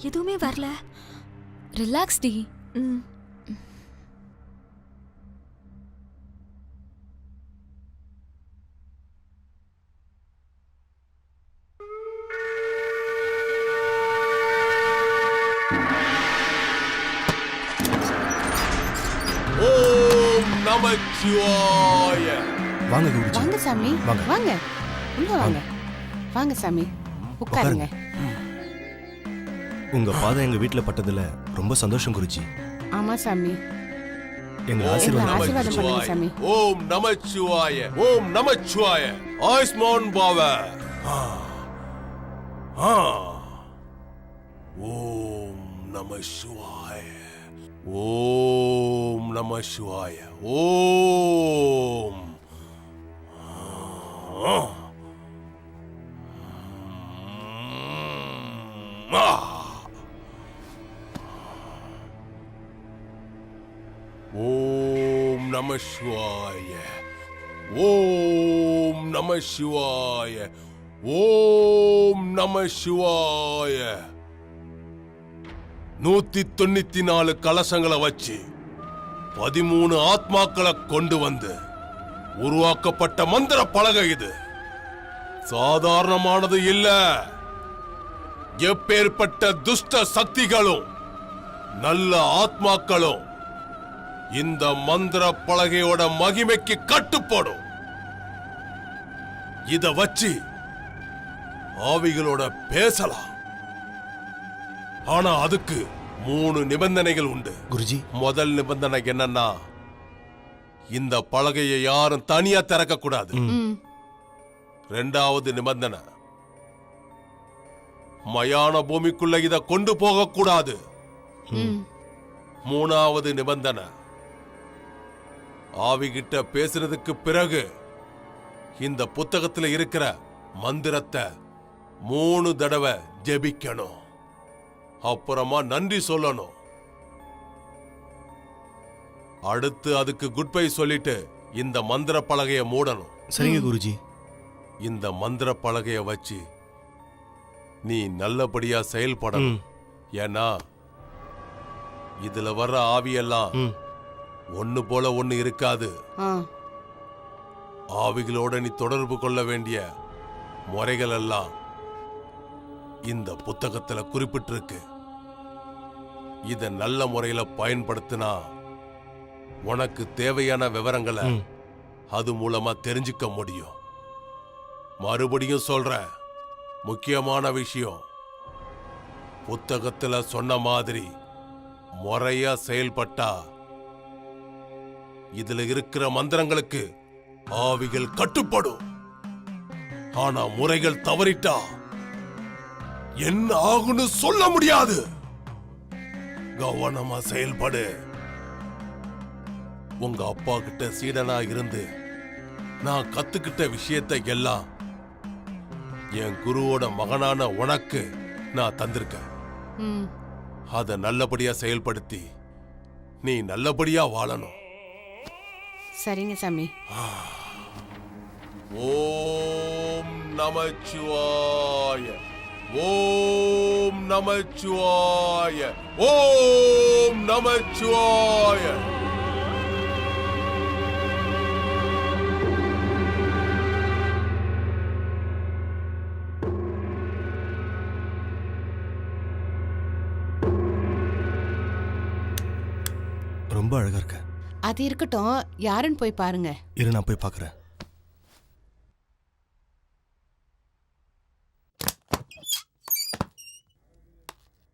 எதுவுமே வரல. ரிலாக்ஸ் டி. ம். ஓம் நமச்சிவாய. வாங்க குருஜி. வாங்க சாமி, வாங்க. வாங்க உள்ள வாங்க. வாங்க சாமி, உட்காருங்க. உங்க பாதம் எங்க வீட்ல பட்டதுல ரொம்ப சந்தோஷம் குருஜி. ஆமா சாமி, எங்க எங்களை ஆசீர்வாதம் ஆசீர்வாதம் பண்ணுங்க சாமி. ஓம் நமச்சிவாய. ஓம் நமச்சிவாய. ஆயுஷ்மான் பாவ. ஓம் நமசிவாய. ஓம் நமசிவாய. ஓம் ஓம் நம சிவாய. ஓம் நம சிவாய. ஓம் நம சிவாய. 194 கலசங்களை வச்சு 13 ஆத்மாக்களை கொண்டு வந்து உருவாக்கப்பட்ட மந்திர பலகை இது. சாதாரணமானது இல்ல. எப்பேற்பட்ட துஷ்ட சக்திகளும் நல்ல ஆத்மாக்களும் இந்த மந்திர பலகையோட மகிமைக்கு கட்டுப்படும். இத வச்சு ஆவிகளோட பேசலாம். ஆனா அதுக்கு 3 நிபந்தனைகள் உண்டு குருஜி. முதல் நிபந்தனை என்னன்னா, இந்த பலகையை யாரும் தனியா திறக்க கூடாது. இரண்டாவது நிபந்தனை, மயான பூமிக்குள்ள இத கொண்டு போக கூடாது. மூணாவது நிபந்தனை, ஆவிகிட்ட பேசுறதுக்கு பிறகு இந்த புத்தகத்துல இருக்கிற மந்திரத்தை 3 தடவை ஜெபிக்கணும். அப்புறமா நன்றி சொல்லணும். அடுத்து அதுக்கு குட் பை சொல்லிட்டு இந்த மந்திர பலகையை மூடணும். சரிங்க குருஜி. இந்த மந்திர பலகையை வச்சு நீ நல்லபடியா செயல்படணும். ஏன்னா இதுல வர்ற ஆவியெல்லாம் ஒண்ணு போல ஒண்ணு இருக்காது. ஆவிகளோட நீ தொடர்பு கொள்ள வேண்டிய முறைகள் எல்லாம் இந்த புத்தகத்துல குறிப்பிட்டிருக்கு. இத நல்ல முறையில பயன்படுத்தினா உனக்கு தேவையான விவரங்களை அது மூலமா தெரிஞ்சுக்க முடியும். மறுபடியும் சொல்றேன், முக்கியமான விஷயம், புத்தகத்துல சொன்ன மாதிரி முறையா செயல்பட்டா இதுல இருக்கிற மந்திரங்களுக்கு ஆவிகள் கட்டுப்படும். ஆனா முறைகள் தவறிட்டா என்ன ஆகுன்னு சொல்ல முடியாது. கவனமா செயல்படு. உங்க அப்பா கிட்ட சீடனா இருந்து நான் கத்துக்கிட்ட விஷயத்தை எல்லாம் என் குருவோட மகனான உனக்கு நான் தந்திருக்கேன். அத நல்லபடியா செயல்படுத்தி நீ நல்லபடியா வாழணும். சரிங்க சாமி. ஓம் நமச்சிவாய. ஓம் நமச்சிவாய. ஓம் நமச்சிவாய. ரொம்ப அழகா இருக்க. அது இருக்கட்டும், யாருன்னு போய் பாருங்க. இரு, நான் போய் பார்க்கறேன்.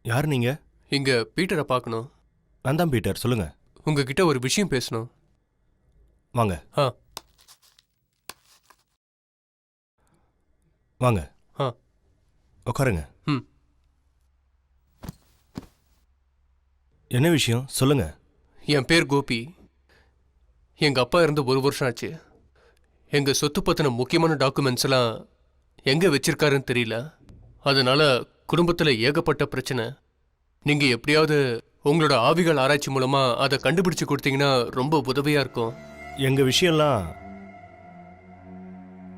யார் நீங்க? இங்க பீட்டரை பார்க்கணும். நான் தான் பீட்டர், சொல்லுங்க. உங்ககிட்ட ஒரு விஷயம் பேசணும். வாங்க. ஆ. வாங்க. ஆ. உட்காருங்க. ம். என்ன விஷயம் சொல்லுங்க. என் பேர் கோபி. எங்க அப்பா இருந்து 1 வருஷம் ஆச்சு. எங்க சொத்து பத்தின முக்கியமான டாக்குமெண்ட்ஸ் எல்லாம் எங்க வச்சிருக்காருன்னு தெரியல. அதனால குடும்பத்துல ஏகப்பட்ட பிரச்சனை. நீங்க எப்படியாவது உங்களோட ஆவிகள் ஆராய்ச்சி மூலமா அதை கண்டுபிடிச்சு கொடுத்தீங்கன்னா ரொம்ப உதவியா இருக்கும். எங்க விஷயம்லாம்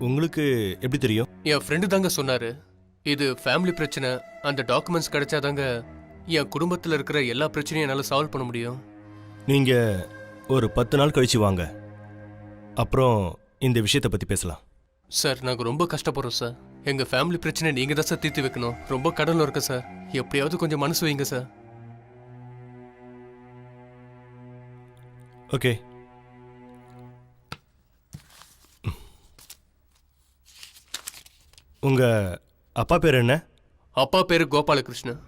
உங்களுக்கு எப்படி தெரியும்? என் ஃப்ரெண்டு தாங்க சொன்னாரு. இது ஃபேமிலி பிரச்சனை. அந்த டாக்குமெண்ட்ஸ் கிடைச்சாதாங்க என் குடும்பத்துல இருக்கிற எல்லா பிரச்சனையும் என்னால சால்வ் பண்ண முடியும். நீங்க ஒரு 10 நாள் கழிச்சு வாங்க. அப்புறம் இந்த விஷயத்தை பத்தி பேசலாம். சார், நாங்க ரொம்ப கஷ்டப்படுறோம் சார். எங்க ஃபேமிலி பிரச்சனை நீங்க தான் சார் தீர்த்து வைக்கணும். ரொம்ப கடன்ல இருக்க சார். எப்படியாவது கொஞ்சம் மனசு வைங்க சார். ஓகே. உங்க அப்பா பேர் என்ன? அப்பா பேரு கோபாலகிருஷ்ணன்.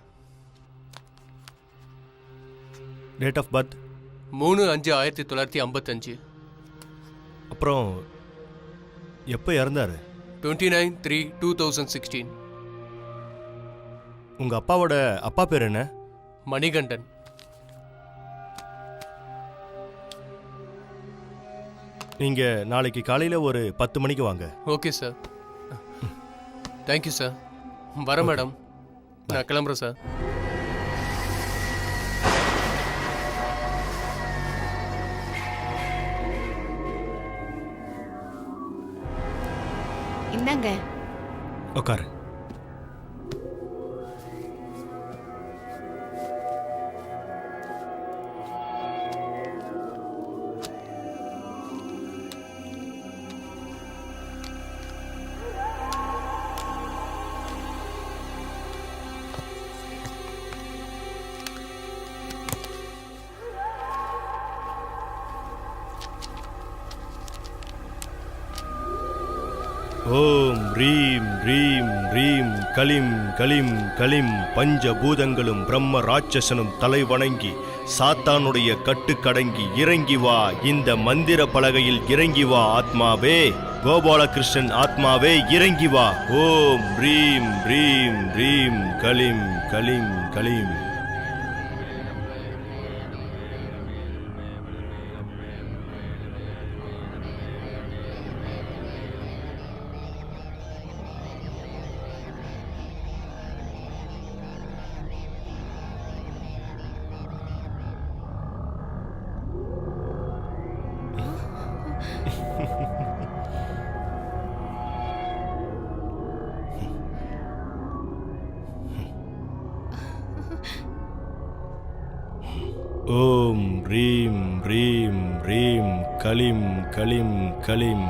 Date of birth? 3/5/1955. அப்புறம் எப்போ இறந்தாரு? 29/3/2016. உங்க அப்பாவோட அப்பா பேர் என்ன? மணிகண்டன். நீங்க நாளைக்கு காலையில ஒரு 10 மணிக்கு வாங்க. Okay sir. Thank you sir. வர மேடம். நான் கிளம்புறேன் சார். இந்தாங்க. உட்காரு. ஓம் ரீம் ரீம் ரீம் கலிம் கலிம் கலிம். பஞ்சபூதங்களும் பிரம்ம ராட்சசனும் தலை வணங்கி சாத்தானுடைய கட்டுக்கடங்கி இறங்கி வா. இந்த மந்திர பலகையில் இறங்கி வா ஆத்மாவே. கோபாலகிருஷ்ணன் ஆத்மாவே இறங்கி வா. ஓம் ரீம் ரீம் ரீம் கலிம் கலிம் கலிம். ஓம் ரீம் ரீம் ரீம் கலிம் கலிம் கலிம்.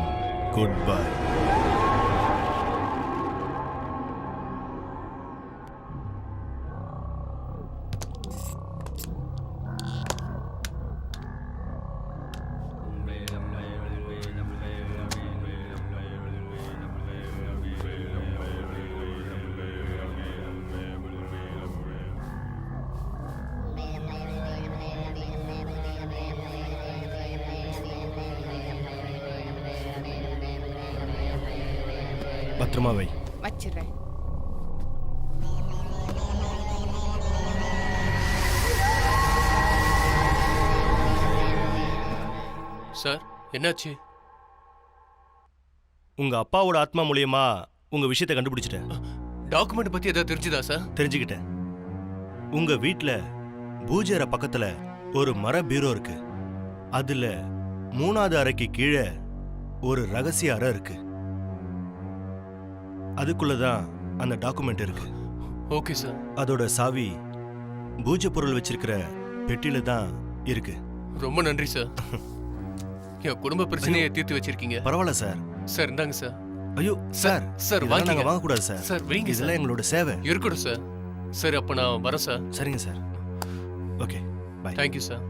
Good bye. பத்திரமா வை. வச்சிடுறேன். சார், என்னாச்சு? உங்க அப்பாவோட ஆத்மா மூலியமா உங்க விஷயத்தை கண்டுபிடிச்சிட்டேன். டாக்குமெண்ட் பத்தி ஏதாவது தெரிஞ்சுதா சார்? தெரிஞ்சுக்கிட்டேன். உங்க வீட்ல பூஜை அறை பக்கத்துல ஒரு மர பீரோ இருக்கு. அதுல 3வது அறைக்கு கீழே ஒரு ரகசிய அறை இருக்கு. அதுக்குள்ளதான் அந்த டாக்குமெண்ட் இருக்கு. Okay sir. அதோட சாவி பூஜை பொருள் வச்சிருக்கிற பெட்டியில தான் இருக்கு. ரொம்ப நன்றி சார். என் குடும்ப பிரச்சனையை தீர்த்து வச்சிருக்கீங்க. பரவாயில்ல சார். சார், இந்தாங்க சார். ஐயோ சார், சார் வாங்க. வாங்க கூடாது சார். சார், வைங்க சார். இதெல்லாம் எங்களோட சேவை. இருக்கட்டும் சார். சரி, அப்ப நான் வரேன் சார். சரிங்க sir. Okay, bye. Thank you sir.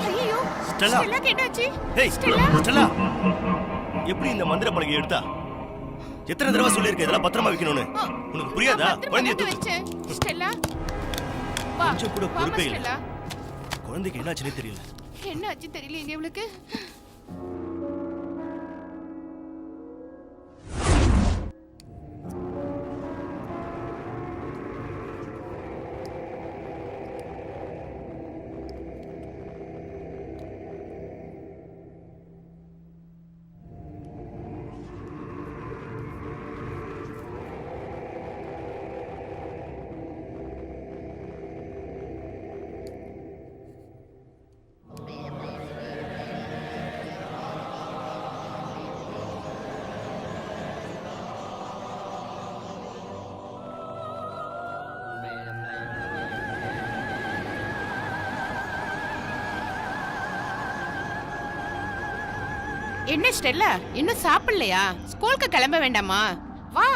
ஐயோ ஸ்டெல்லா. ஸ்டெல்லாக்கு என்னாச்சு? டேய் ஸ்டெல்லா, எப்படி இந்த மந்திர பலகை எடுத்தா? எத்தனை தடவை சொல்லியிருக்க இதெல்லாம் பத்திரமா வைக்கணும்னு? உனக்கு புரியாதா? குழந்தைய தூக்கு. வச்சேன். ஸ்டெல்லா வா. கொஞ்சம் கூட வாமா பொறுப்பே இல்ல. ஸ்டெல்லா. குழந்தைக்கு என்னாச்சுன்னே தெரியல. என்னாச்சு தெரியல இவளுக்கு. என்ன ஸ்டெல்லா இன்னும் சாப்பிடலையா? ஸ்கூலுக்கு கிளம்ப வேண்டாமா? வா.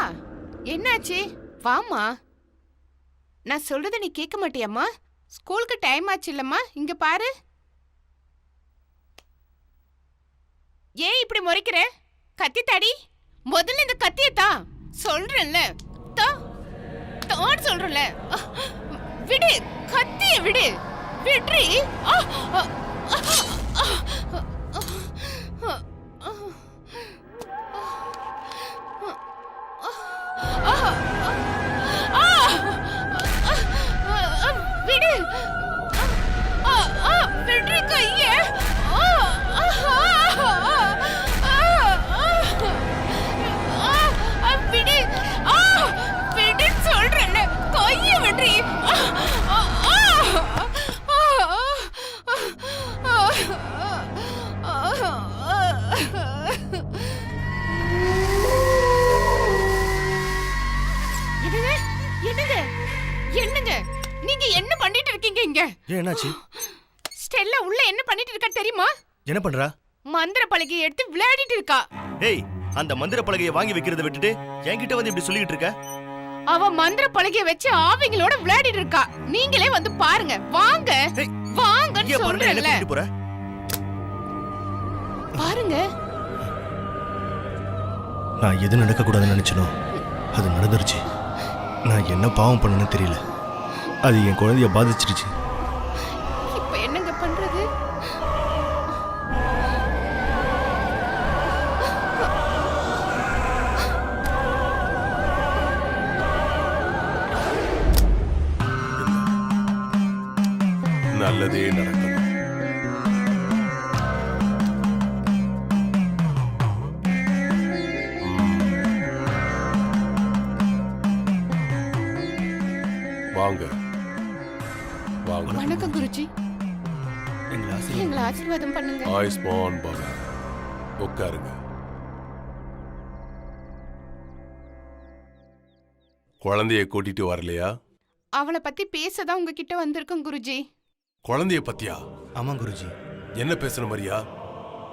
என்னாச்சு? வாமா. நான் சொல்றத நீ கேட்க மாட்டியாம்மா? ஸ்கூலுக்கு டைம் ஆச்சு இல்லம்மா. இங்க பாரு. ஏன் இப்படி முறைக்கிற? கத்தி தாடி. முதல்ல இந்த கத்தியை தான் சொல்றேன்ல. தான் சொல்றேன்ல. விடு கத்தியை விடு. விட்ரி. விடு. விட்ரி கைய. விடு. விடு சொல்றேன்ல. கைய விட்ரி. என்னங்க நீங்க என்ன பண்ணிட்டு இருக்கீங்க இங்க? என்னாச்சு? ஸ்டெல்லா உள்ள என்ன பண்ணிட்டு இருக்கா தெரியுமா? என்ன பண்றா? மந்திர பலகையை எடுத்து விளையாடிட்டு இருக்கா. ஏய், அந்த மந்திர பலகையை வாங்கி வைக்கிறத விட்டுட்டு என்கிட்ட வந்து இப்படி சொல்லிட்டு இருக்க? அவ மந்திர பலகையை வச்சு ஆவிங்களோட விளையாடிட்டு இருக்கா. நீங்களே வந்து பாருங்க. வாங்க வாங்கன்னு சொல்றேன்ல. பாருங்க. நான் எது நடக்க கூடாதுன்னு நினைச்சனோ அது நடந்துருச்சு. நான் என்ன பாவம் பண்ணனு தெரியல. அது என் குழந்தைய பாதிச்சிருச்சு. இப்ப என்னங்க பண்றது? நல்லதே நடக்கும். வாங்க வாங்க. வணக்கம் குருஜி. எங்களை ஆசீர்வாதம் பண்ணுங்க. ஆயுஷ்மான் பவ. உட்காருங்க. குழந்தைய கூட்டிட்டு வரலையா? அவளை பத்தி பேசதான் உங்ககிட்ட வந்திருக்கோம் குருஜி. குழந்தைய பத்தியா? ஆமா குருஜி. என்ன பேசணும் மரியா?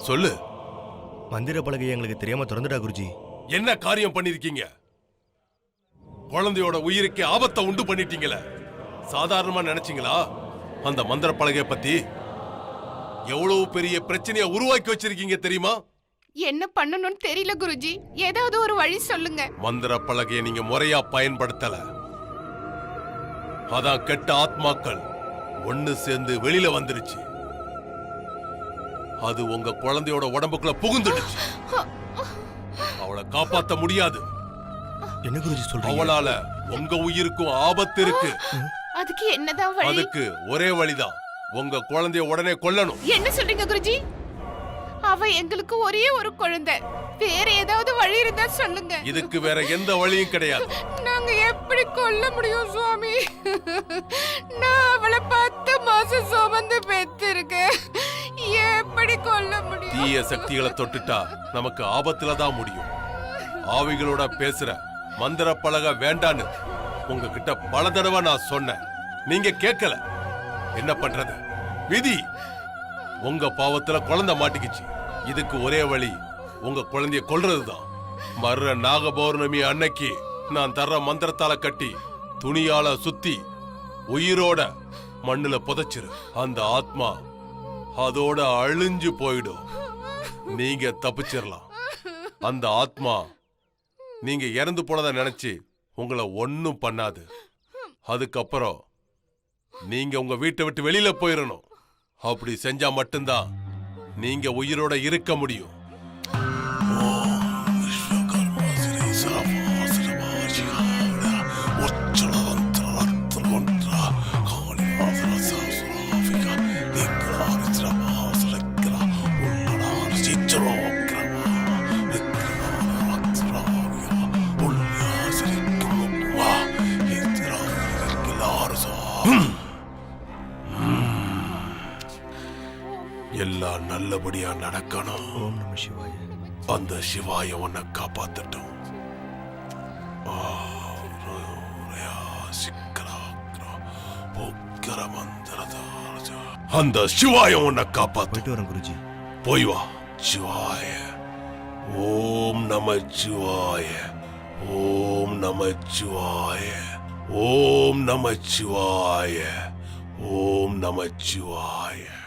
சொல்லு. மந்திர பலகை எங்களுக்கு தெரியாம திறந்துடா குருஜி. என்ன காரியம் பண்ணிருக்கீங்க? குழந்தையோட உயிருக்கு ஆபத்தை உண்டு பண்ணிட்டீங்களே. சாதாரணமா நினைச்சீங்களா? அந்த மந்திர பலகையை பத்தி எவ்வளவு பெரிய பிரச்சனையை உருவாக்கி வச்சிருக்கீங்க தெரியுமா? என்ன பண்ணணும்னு தெரியல குருஜி. ஏதாவது ஒரு வழி சொல்லுங்க. மந்திர பலகையை நீங்க முறையா பயன்படுத்தல. அதான் கெட்ட ஆத்மாக்கள் ஒண்ணு சேர்ந்து வெளியில வந்துருச்சு. அது உங்க குழந்தையோட உடம்புக்குள்ள புகுந்துடுச்சு. அவளை காப்பாத்த முடியாது. என்ன குருஜி சொல்றீங்க? அவளால உங்க உயிருக்கும் ஆபத்து இருக்கு. அதுக்கு என்னதான் வழி? அதுக்கு ஒரே வழிதான். உங்க குழந்தைய உடனே கொல்லணும். என்ன சொல்றீங்க குருஜி? அவ எங்களுக்கு ஒரே ஒரு குழந்தை. வேற ஏதாவது வழி இருந்தா சொல்லுங்க. இதுக்கு வேற எந்த வழியும் கிடையாது. நாங்க எப்படி கொல்ல முடியும் சுவாமி? நான் அவளை 10 மாசம் சுமந்து பெற்றிருக்கேன். எப்படி கொல்ல முடியும்? தீய சக்திகளை தொட்டுட்டா நமக்கு ஆபத்துல தான் முடியும். ஆவிகளோட பேசுற மந்திர பலகை வேண்டான்னு உங்ககிட்ட பல தடவை நான் சொன்னேன். நீங்க கேட்கல. என்ன பண்றது? விதி. உங்க பாவத்துல குழந்தை மாட்டிக்கிச்சு. இதுக்கு ஒரே வழி உங்க குழந்தைய கொல்றதுதான். மர்ற நாக பௌர்ணமி அன்னைக்கு நான் தர்ற மந்திரத்தால கட்டி துணியால சுத்தி உயிரோட மண்ணுல புதைச்சிரு. அந்த ஆத்மா அதோட அழிஞ்சு போயிடும். நீங்க தப்பிச்சிடலாம். அந்த ஆத்மா நீங்க இறந்து போனதா நினைச்சு உங்களை ஒன்னும் பண்ணாது. அதுக்கப்புறம் நீங்க உங்க வீட்டை விட்டு வெளியில போயிடணும். அப்படி செஞ்சா மட்டும்தான் நீங்க உயிரோட இருக்க முடியும். எல்லாம் நல்லபடியா நடக்கணும். ஓம் நம சிவாய. அந்த சிவாய உன்னை காப்பாத்தட்டும். அந்த சிவாய உன்னை காப்பாத்து. போயிட்டு வரேன் குருஜி. போய் வா. சிவாய. ஓம் நம சிவாய. ஓம் நம சிவாய. ஓம் நம சிவாய. ஓம் நம சிவாய.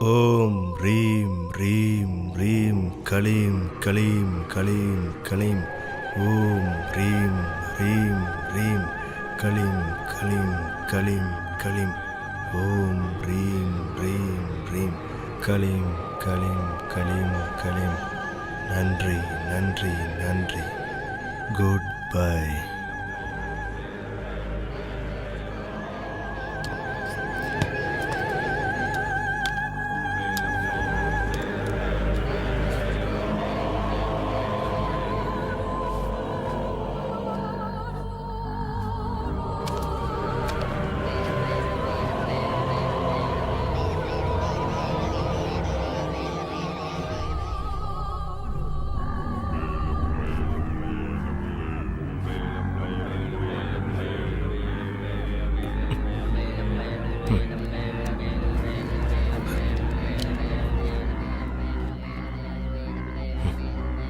ஓம் ரீம் ரீம் ரீம் களீம் களீம் களீம் களீம். ஓம் ரீம் ரீம் ரீம் களீம் களீம் களீம் களீம். ஓம் ரீம் ரீம் ரீம் களீம் களீம் களீம் களீம். நன்றி நன்றி நன்றி. Good bye.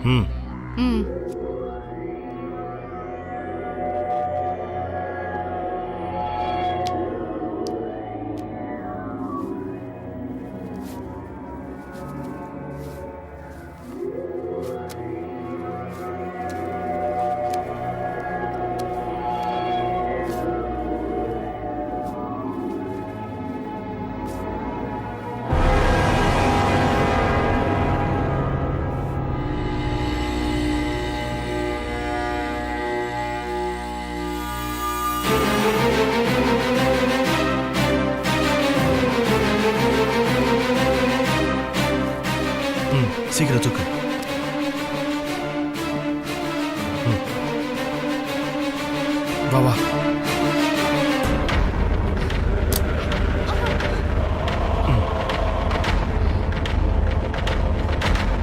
ம். ம். சீக்கிரம் தூக்கு. வா வா.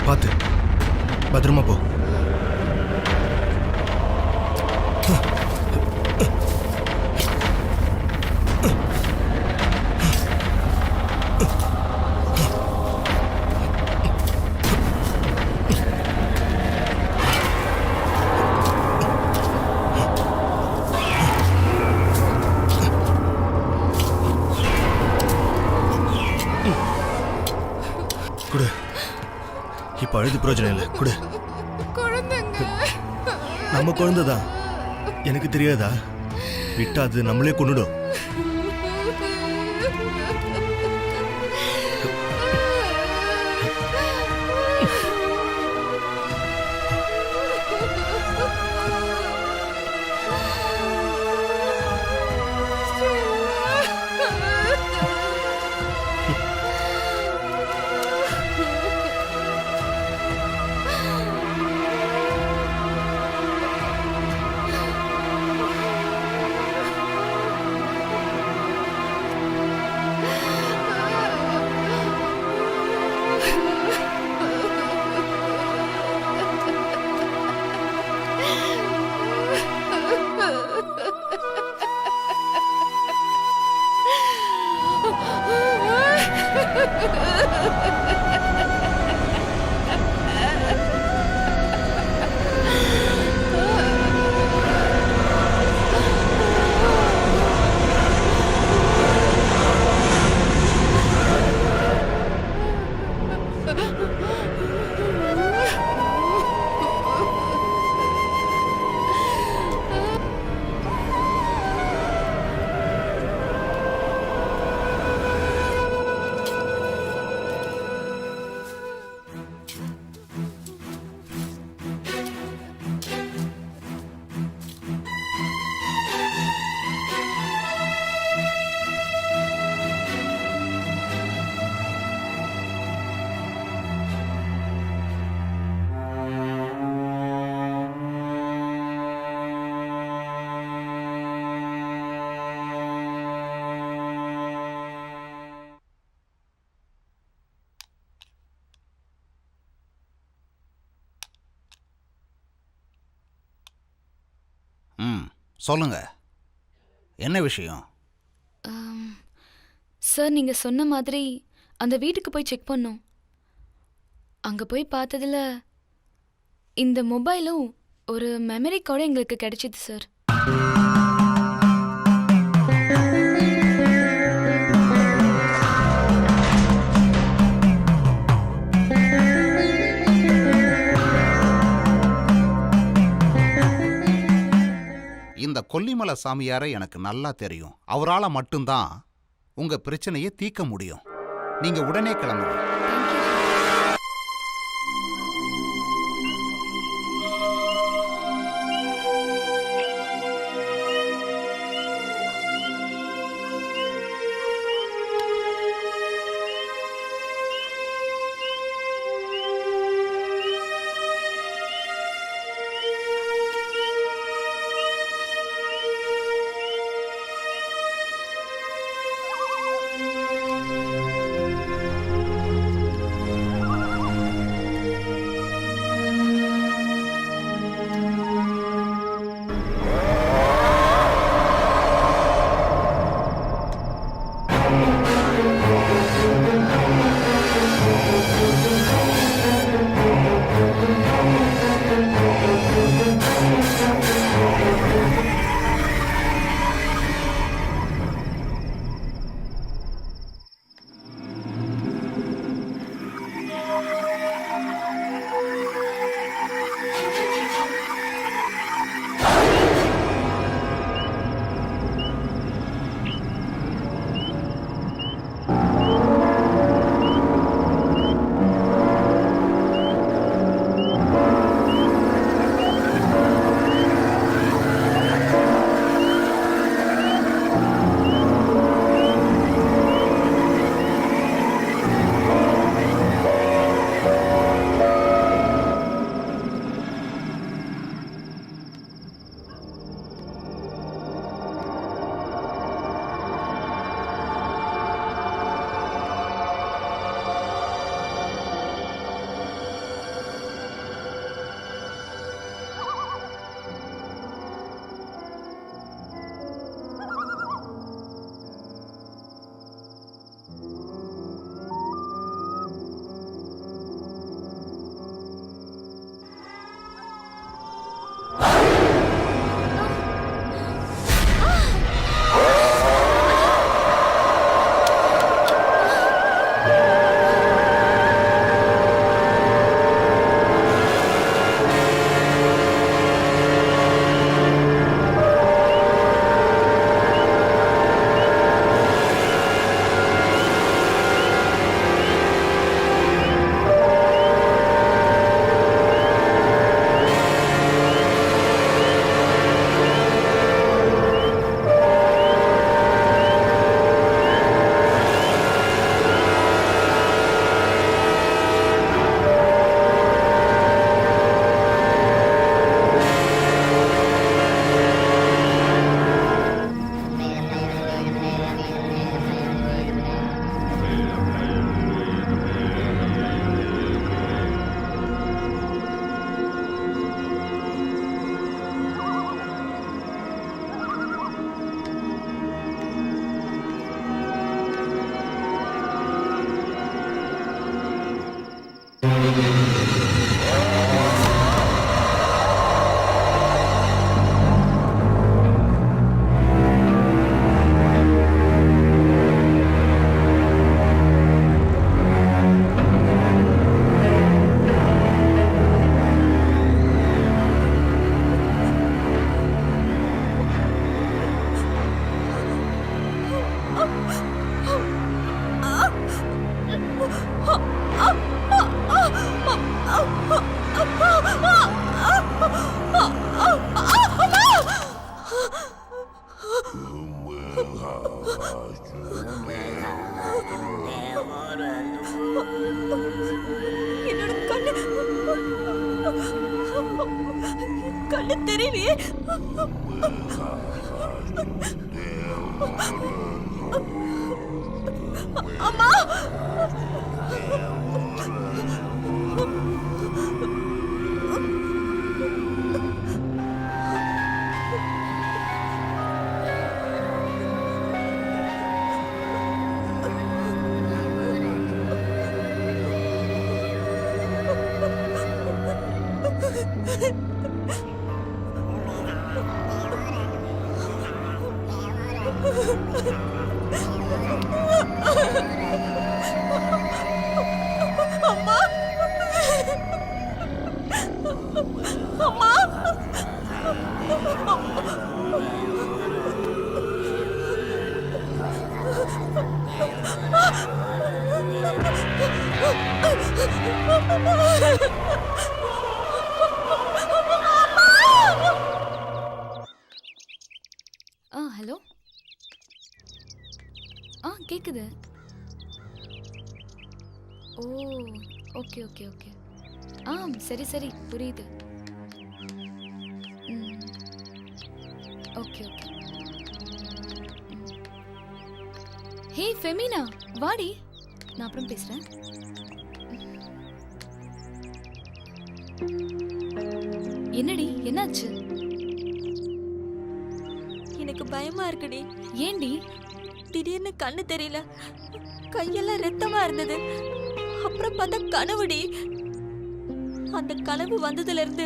பார்த்து பத்திரமா போ. குடு. இப்ப அழுது பிரயோஜனம் இல்லை. குடு. நம்ம குழந்தைதான். எனக்கு தெரியாதா? விட்டா அது நம்மளே கொண்டுடும். சொல்லுங்க, என்ன விஷயம்? சார் நீங்க சொன்ன மாதிரி அந்த வீட்டுக்கு போய் செக் பண்ணோம். அங்க போய் பார்த்ததுல இந்த மொபைலும் ஒரு மெமரி கார்டும் எங்களுக்கு கிடைச்சிது சார். இந்த கொல்லிமலை சாமியாரை எனக்கு நல்லா தெரியும். அவரால் மட்டும்தான் உங்க பிரச்சனையை தீர்க்க முடியும். நீங்க உடனே கிளம்புங்க. தெரியலையே. அம்மா, அம்மா, அம்மா, ஹலோ. கேக்குது. ஓ, ஓகே ஓகே ஓகே. சரி சரி, புரியுது. Okay okay. ஹே ஃபெமினா, வாடி, நான் அப்புறம் பேசுறேன். என்னடி, என்னாச்சு? எனக்கு பயமா இருக்குடி. ஏண்டி? திடீர்னு கண்ணு தெரியல, கையெல்லாம் ரத்தமா இருந்தது. அப்புறம் பார்த்தா கனவுடி. அந்த கனவு வந்ததுல இருந்து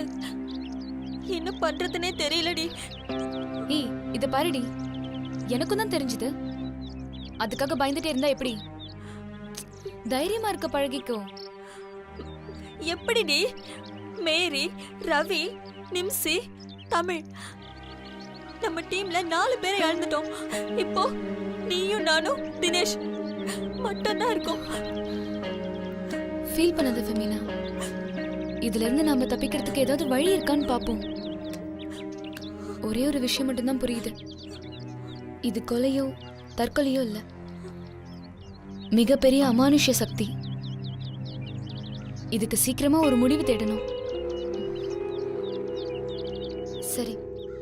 என்ன பண்றதுனே தெரியலடி. ஏய், இத பாருடி, எனக்கும் தான் தெரிஞ்சது. அதுக்காக பயந்துட்டே இருந்தா எப்படி? தைரியமா இருக்க பழகிக்கோ. எப்படிடி? மேரி, ரவி, நிம்சி, தமிழ், நம்ம டீம்ல 4 பேரை இழந்துட்டோம். இப்போ நீயும் நானும் தினேஷ் மட்டும்தான் இருக்கோம். ஃபீல் பண்ணாத ஃபெமினா. இதுல இருந்து நாம தப்பிக்கிறதுக்கு ஏதாவது வழி இருக்கான்னு பாப்போம். ஒரே ஒரு விஷயம் மட்டும்தான் புரியுது. இது கொலையோ தற்கொலையோ இல்ல, மிகப்பெரிய அமானுஷ்ய சக்தி. இதுக்கு சீக்கிரமா ஒரு முடிவு தேடணும். சரி,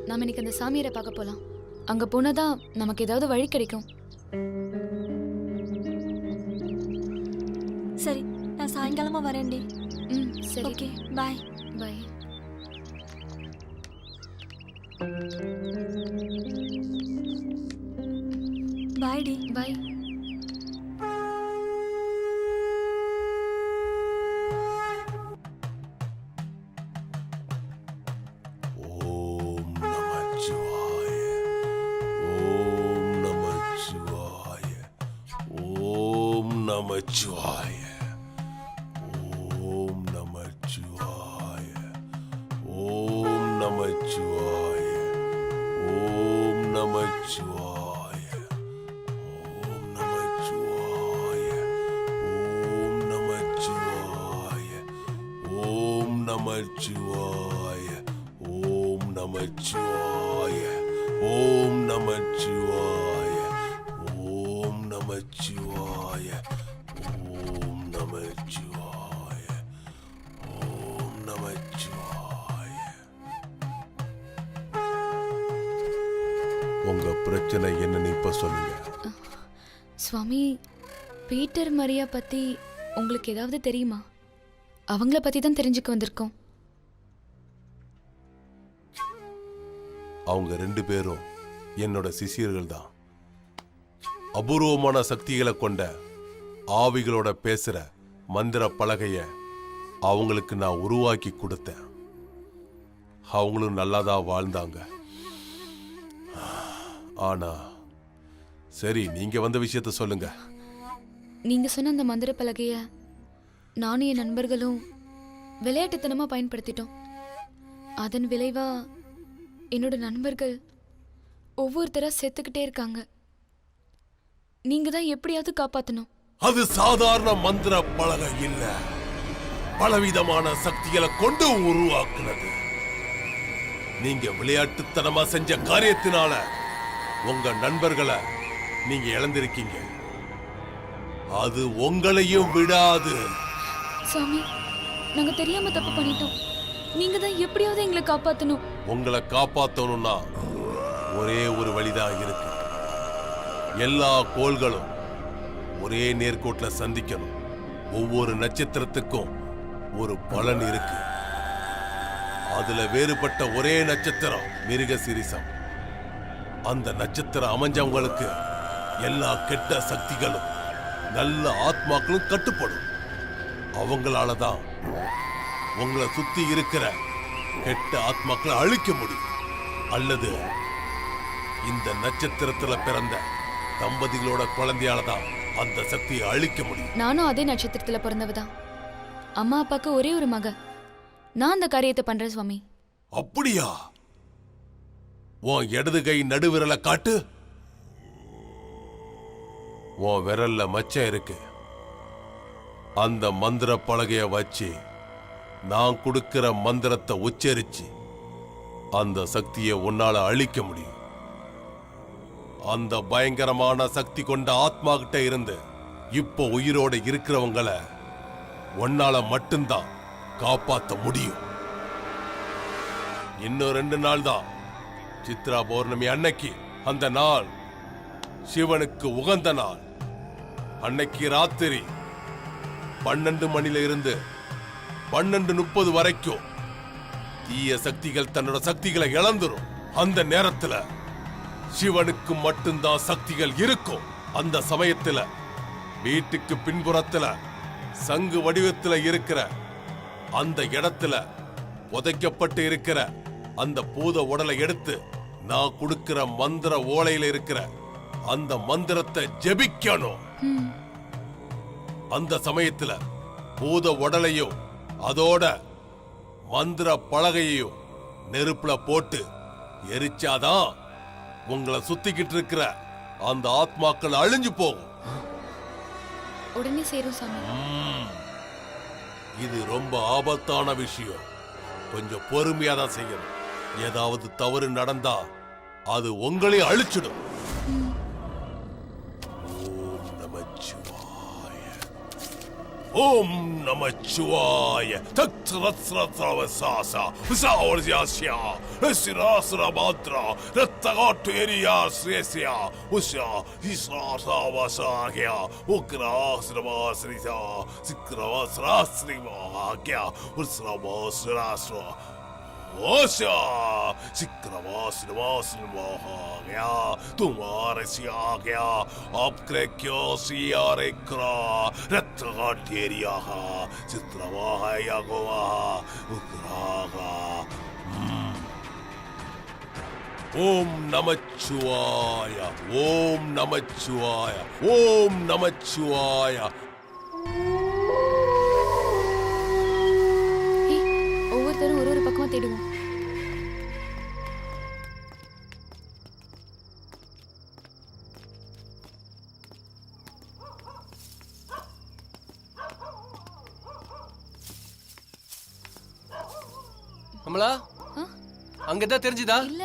நாம இன்னைக்கு அந்த சாமியாரை பார்க்க போலாம். அங்க போனாதான் நமக்கு ஏதாவது வழி கிடைக்கும். சரி, நான் சாயங்காலமா வரேன்டி. சரி, ஓகே, பாய். பாய். பாய்டி. பாய். ஓம் நமச்சிவாய. ஓம் நமச்சிவாய. ஓம் நமச்சிவாய. ஓம் நமச்சிவாய. ஓம் நமச்சிவாய. ஓம் நமச்சிவாய. ஓம் நமச்சிவாய. ஓம் நமச்சிவாய. ஓம் நமச்சிவாய. ஓம் நமச்சிவாய. ஓம் நமச்சிவாய. ஓம் நமச்சிவாய. ஓம் நமச்சிவாய. ஓம் நமச்சிவாய. உங்க பிரச்சனை என்னன்னு இப்ப சொல்லுங்க. சுவாமி, பீட்டர் மரியா பத்தி உங்களுக்கு ஏதாவது தெரியுமா? அவங்கள பத்தி தான் தெரிஞ்சுக்க வந்திருக்கோம். அவங்க 2 பேரும் என்னோட சிஷியர்கள் தான். அபூர்வமான சக்திகளை கொண்ட ஆவிகளோட பேசுற மந்திர பலகைய அவங்களுக்கு நான் உருவாக்கி கொடுத்தேன். அவங்களும் நல்லாதான் வாழ்ந்தாங்க. ஆனா சரி, நீங்க வந்த விஷயத்த சொல்லுங்க. நீங்க சொன்ன அந்த மந்திர பலகைய நானும் என் நண்பர்களும் விளையாட்டுத்தனமா பயன்படுத்திட்டோம். அதன் விளைவா என்னோட நண்பர்கள் ஒவ்வொருத்தரா செத்துக்கிட்டே இருக்காங்க. நீங்க தான் எப்படியாவது காப்பாத்தணும். அது சாதாரண மந்திர பலகை இல்ல, பலவிதமான சக்திகளை கொண்டு உருவாக்குனது. நீங்க விளையாட்டுத்தனமா செஞ்ச காரியத்தினால உங்க நண்பர்களை நீங்க இழந்திருக்கீங்க. அது உங்களையும் விடாது. சாமி, நாங்க தெரியாம தப்பு பண்ணிட்டோம். நீங்க தான் எப்படியாவது எங்களை காப்பாத்தணும். உங்களை காப்பாத்தணும்னா ஒரே ஒரு வழிதான் இருக்கு. எல்லா கோள்களும் ஒரே நேர்கோட்டுல சந்திக்கணும். ஒவ்வொரு நட்சத்திரத்துக்கும் ஒரு பலன் இருக்கு. அதுல வேறுபட்ட ஒரே நட்சத்திரம் மிருகசீரிஷம். அந்த நட்சத்திரம் அமைஞ்சவங்களுக்கு எல்லா கெட்ட சக்திகளும் நல்ல ஆத்மாக்களும் கட்டுப்படும். அவங்களாலதான் உங்களை சுத்தி இருக்கிற கெட்ட ஆத்மாக்களை அழிக்க முடியும். அல்லது இந்த நட்சத்திரத்துல பிறந்த தம்பதிகளோட குழந்தையாலதான் அந்த சக்தியை அழிக்க முடியும். நானும் அதே நட்சத்திரத்துல பிறந்தவதான். அம்மா அப்பாக்கு ஒரே ஒரு மக. நான் அந்த காரியத்தை பண்றேன் சுவாமி. அப்படியா? உன் இடது கை நடுவிரலை காட்டு. உன் விரல்ல மச்சம் இருக்கு. அந்த மந்திர பலகைய வச்சு நான் கொடுக்கிற மந்திரத்தை உச்சரிச்சு அந்த சக்தியை உன்னால அழிக்க முடியும். அந்த பயங்கரமான சக்தி கொண்ட ஆத்மா கிட்ட இருந்து இப்போ உயிரோட இருக்கிறவங்கள உன்னால மட்டும்தான் காப்பாத்த முடியும். இன்னும் 2 நாள் தான் சித்ரா பௌர்ணமி அன்னைக்கு. அந்த நாள் சிவனுக்கு உகந்த நாள். அன்னைக்கு ராத்திரி 12 மணில இருந்து 12:30 வரைக்கும் தீய சக்திகள் தன்னோட சக்திகளை இழந்துரும். அந்த நேரத்துல சிவனுக்கு மட்டும்தான் சக்திகள் இருக்கும். அந்த சமயத்துல வீட்டுக்கு பின்புறத்துல சங்கு வடிவத்துல இருக்கிற அந்த இடத்துல புதைக்கப்பட்டு இருக்கிற அந்த பூத உடலை எடுத்து நான் கொடுக்கிற மந்திர ஓலையில இருக்கிற அந்த மந்திரத்தை ஜெபிக்கணும். அந்த சமயத்துல பூத உடலையும் அதோட மந்திர பலகையையும் நெருப்புல போட்டு எரிச்சாதான் உங்களை சுத்திக்கிட்டு இருக்கிற அந்த ஆத்மாக்கள் அழிஞ்சு போகும். உடனே சேரும் சாமி. இது ரொம்ப ஆபத்தான விஷயம். கொஞ்சம் பொறுமையா தான் செய்யணும். ஏதாவது தவறு நடந்தா அது உங்களே அழிச்சிடும். ஓம் நமச்சிவாய. தத்ரத்ரத்ரவசாசா விசாவர்யாஸ்யா ரசிராஸ்ரபாத்ரா ரத்தகாட்டேரியா ஸ்ரேஸ்யா உஷா இஸ்ராசாவசாக்யா உக்ராஸ்ரவாஸ்ரிசா சிக்ரவாஸ்ராஸ்ரிவாக்யா உஸ்ரவாஸ்ராஸ்ரா ஓஷா சிக்ரவாஸ்ரவாஸ்ரவாக்யா துமாரஸ்யாக்யா ஆப்க்ரக்யோ சியாரேக்ரா ரத்தகாட்டேரியாக சித்ரவாஹயகுவா உக்ராகா. ஓம் நமச்சிவாய. ஓம் நமச்சிவாய. ஓம் நமச்சிவாய. ஒவ்வொருத்தரும் ஒரு பக்கமா தேடுவோம். அமலா, அங்கதான் தெரிஞ்சுதா? இல்ல.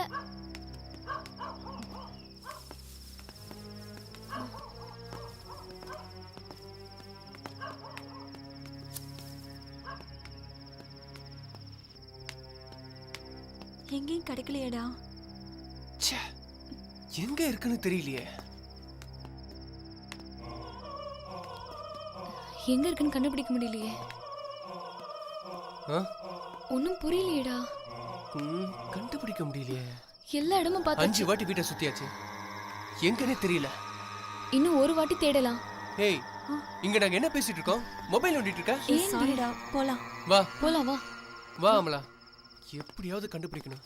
எங்கேயும் கிடைக்கலையேடா. எங்க இருக்குன்னு தெரியலையே. எங்க இருக்குன்னு கண்டுபிடிக்க முடியலையே. ஒன்னும் புரியலையேடா. கண்டுபிடிக்க முடியலையே. எல்லா இடமும் பார்த்து 5 வாட்டி வீட்டை சுத்தியாச்சு. எங்கன்னே தெரியல. இன்னும் ஒரு வாட்டி தேடலாம். ஏய், இங்க நாங்க என்ன பேசிட்டு இருக்கோம்? மொபைல் நோண்டிட்டு இருக்க? சாரிடா, போலாம். வா போலாம் வா. வா அமலா, எப்படியாவது கண்டுபிடிக்கணும்.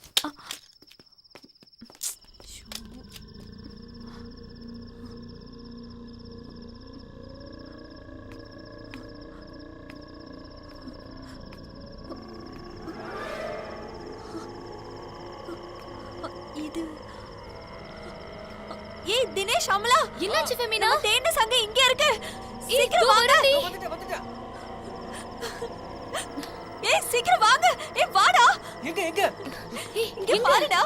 இது ஏய் தினேஷ், அமலா, என்னாச்சு ஃபெமினா? தேன சங்க இங்க இருக்கு. சீக்கிரம் வாங்க. ஏய் சீக்கிரம் வாங்க. ஏய் வாடா. எங்க எங்க? இங்க பாருடா.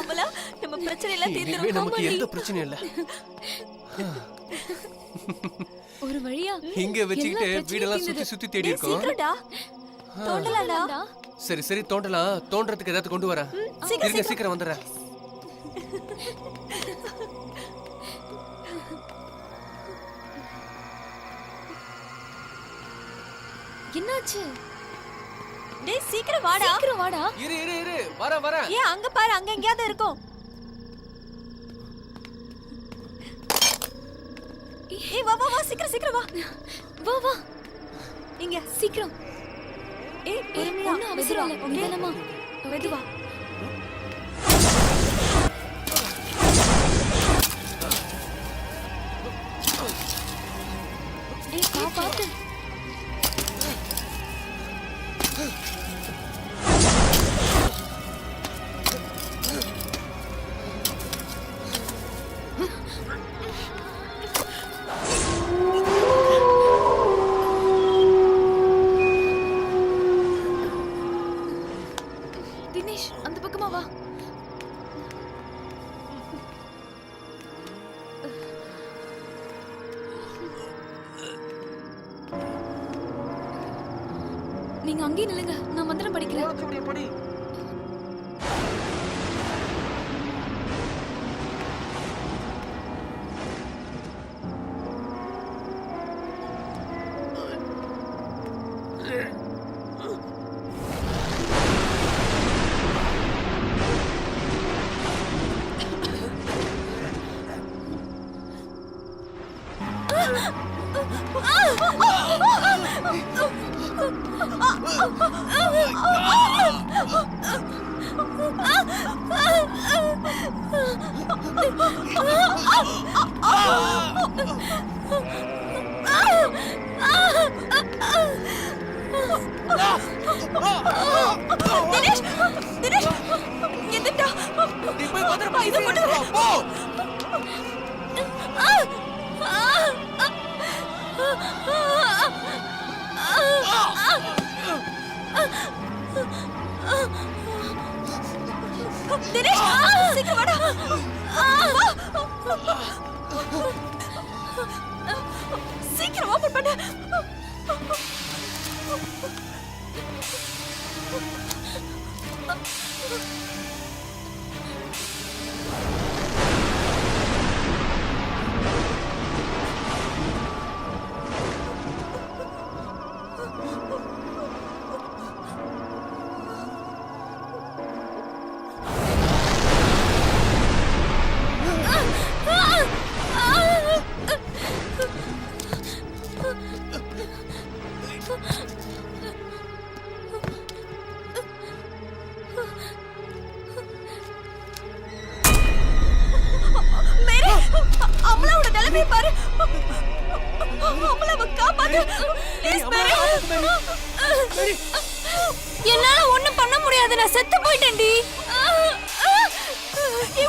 அமலா, நம்ம பிரச்சனை எல்லாம் தீர்ந்துரும். நமக்கு எந்த பிரச்சனையும் இல்ல. ஒரு வழியா இங்க வச்சிட்டு வீடெல்லாம் சுத்தி சுத்தி தேடி இருக்கோம். சீக்கிரம்டா. தோண்டலாம்டா. சரி சரி தோண்டலாம். தோன்றதுக்கு ஏதாவது கொண்டு வரேன். இருங்க, சீக்கிரம் வந்துடுறேன். என்னாச்சு? டேய் சீக்கிரம் வாடா. சீக்கிரம் வாடா. இரு இரு இரு, வரேன். ஏன் அங்க பாரு, அங்க எங்கயாவது இருக்கும். ஏய் வா வா வா, சீக்கிரம் வா. வா வா இங்க சீக்கிரம். ஏய் பொறுமையா, ஒண்ணும் அவசரம் இல்ல. நிதானமா. மெதுவா. ஏய் பாத்து. தினேஷ் அந்த பக்கமா வா. நீங்க அங்கேயே நில்லுங்க, நான் மந்திரம் படிக்கிறேன். தினேஷ் எந்திரடா. நீ போய் பத்திரமா இது கொண்டு வா, போ. தினேஷ் சீக்கிரம் வாடா. சீக்கிரம் ஓபன் பண்ணு. அமலாவோட நிலைமையை பாரு. அமலாவை காப்பாத்து. Please, மேரி. என்னால ஒண்ணும் பண்ண முடியாது, நான் செத்து போயிட்டேன்டி.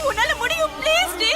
உன்னால முடியும், ப்ளீஸ் டி.